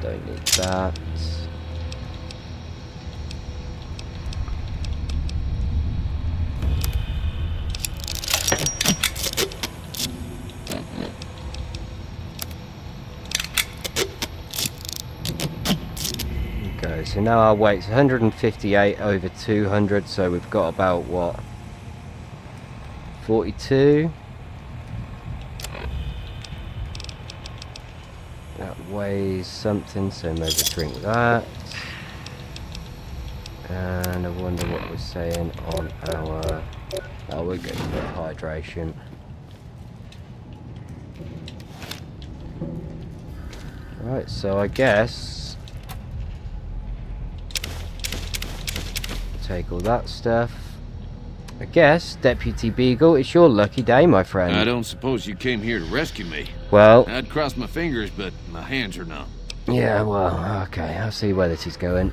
Don't need that. So now our weight's 158 over 200, so we've got about, what, 42? That weighs something, so maybe drink that. And I wonder what we're saying on our... Oh, we're good for hydration. Right, so I guess... take all that stuff. I guess, Deputy Beagle, it's your lucky day, my friend. I don't suppose you came here to rescue me. Well... I'd cross my fingers, but my hands are numb. Yeah, well, okay, I'll see where this is going.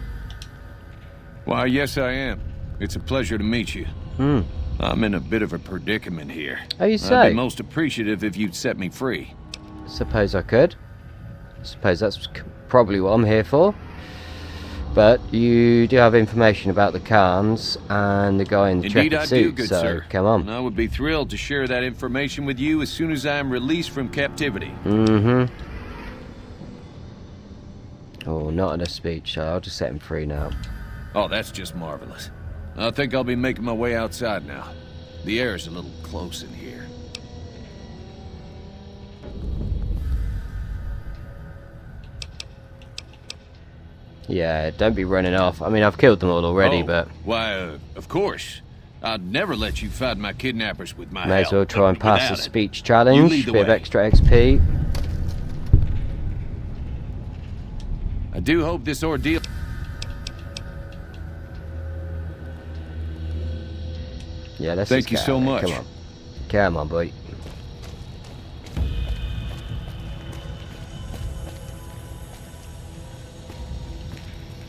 Why, yes I am. It's a pleasure to meet you. I'm in a bit of a predicament here. Oh, you say? I'd be most appreciative if you'd set me free. Suppose I could. Suppose that's probably what I'm here for. But you do have information about the Khans and the guy in the Indeed checkered I suit, do, good so sir. come on. And I would be thrilled to share that information with you as soon as I am released from captivity. Oh, not enough speech, so I'll just set him free now. Oh, that's just marvelous. I think I'll be making my way outside now. The air's a little close in here. Yeah, don't be running off. I mean, I've killed them all already, but... Why, of course. I'd never let you fight my kidnappers with my may as well try and pass the without it. speech challenge. Bit of extra XP. I do hope this ordeal... Yeah, let's Thank you just get so out of much. there. Come on. Come on, boy.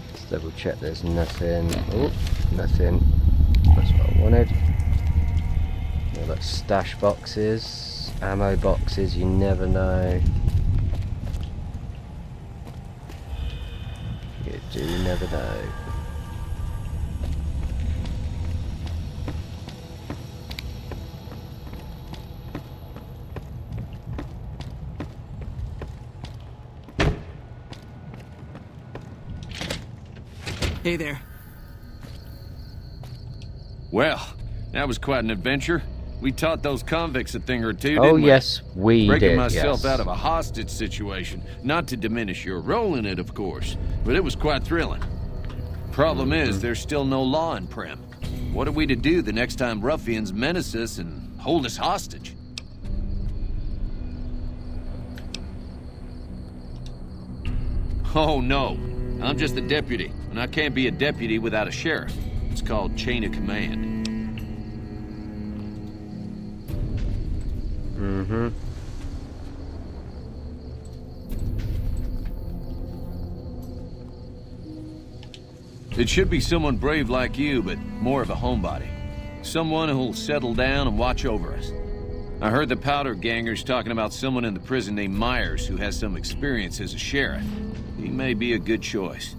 Let's double check there's nothing. Oh, nothing. That's what I wanted. All that stash boxes, ammo boxes, you never know. You do never know. Hey there. Well, that was quite an adventure. We taught those convicts a thing or two, Oh, didn't we? yes, we Breaking did, myself yes. out of a hostage situation. Not to diminish your role in it, of course, but it was quite thrilling. Problem is, there's still no law in Prem. What are we to do the next time ruffians menace us and hold us hostage? Oh, no. I'm just a deputy, and I can't be a deputy without a sheriff. It's called chain of command. It should be someone brave like you, but more of a homebody. Someone who'll settle down and watch over us. I heard the powder gangers talking about someone in the prison named Myers who has some experience as a sheriff. He may be a good choice.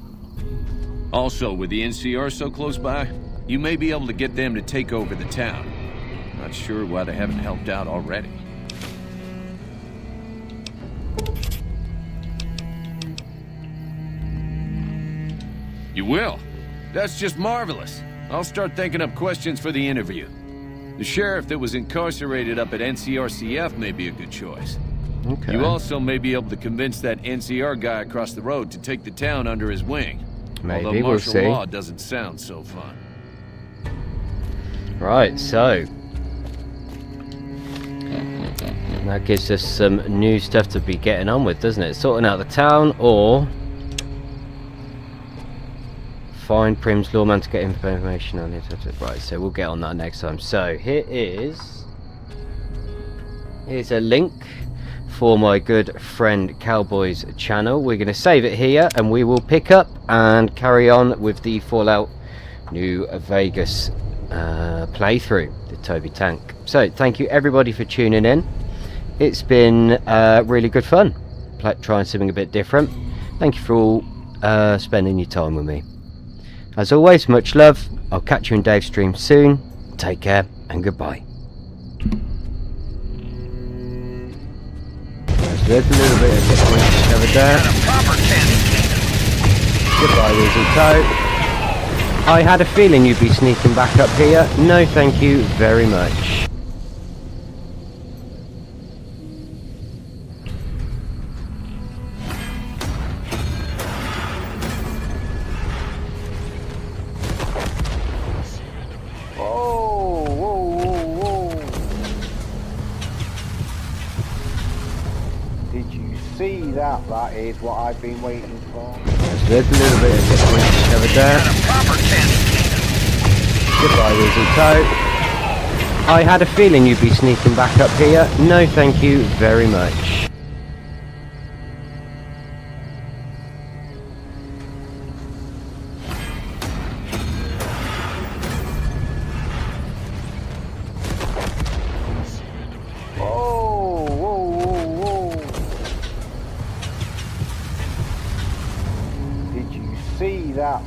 Also, with the NCR so close by, you may be able to get them to take over the town. Not sure why they haven't helped out already. You will? That's just marvelous. I'll start thinking up questions for the interview. The sheriff that was incarcerated up at NCRCF may be a good choice. Okay. You also may be able to convince that NCR guy across the road to take the town under his wing. Maybe, Although we'll martial see. law doesn't sound so fun. Right, so that gives us some new stuff to be getting on with, doesn't it? Sorting out the town or Find Prim's lawman to get information on it. Right, so we'll get on that next time. So here's a link for my good friend Cowboy's channel. We're going to save it here and we will pick up and carry on with the Fallout New Vegas playthrough, the Toby Tank. So thank you everybody for tuning in. It's been really good fun trying something a bit different. Thank you for all spending your time with me. As always, much love. I'll catch you in Dave's stream soon. Take care and goodbye. There's a little bit of difference over there. Goodbye, Weasel Toe. I had a feeling you'd be sneaking back up here. No, thank you very much. That is what I've been waiting for. There's a little bit of difference over there. Goodbye, Weasel Toe. I had a feeling you'd be sneaking back up here. No, thank you very much.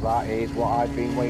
That is what I've been waiting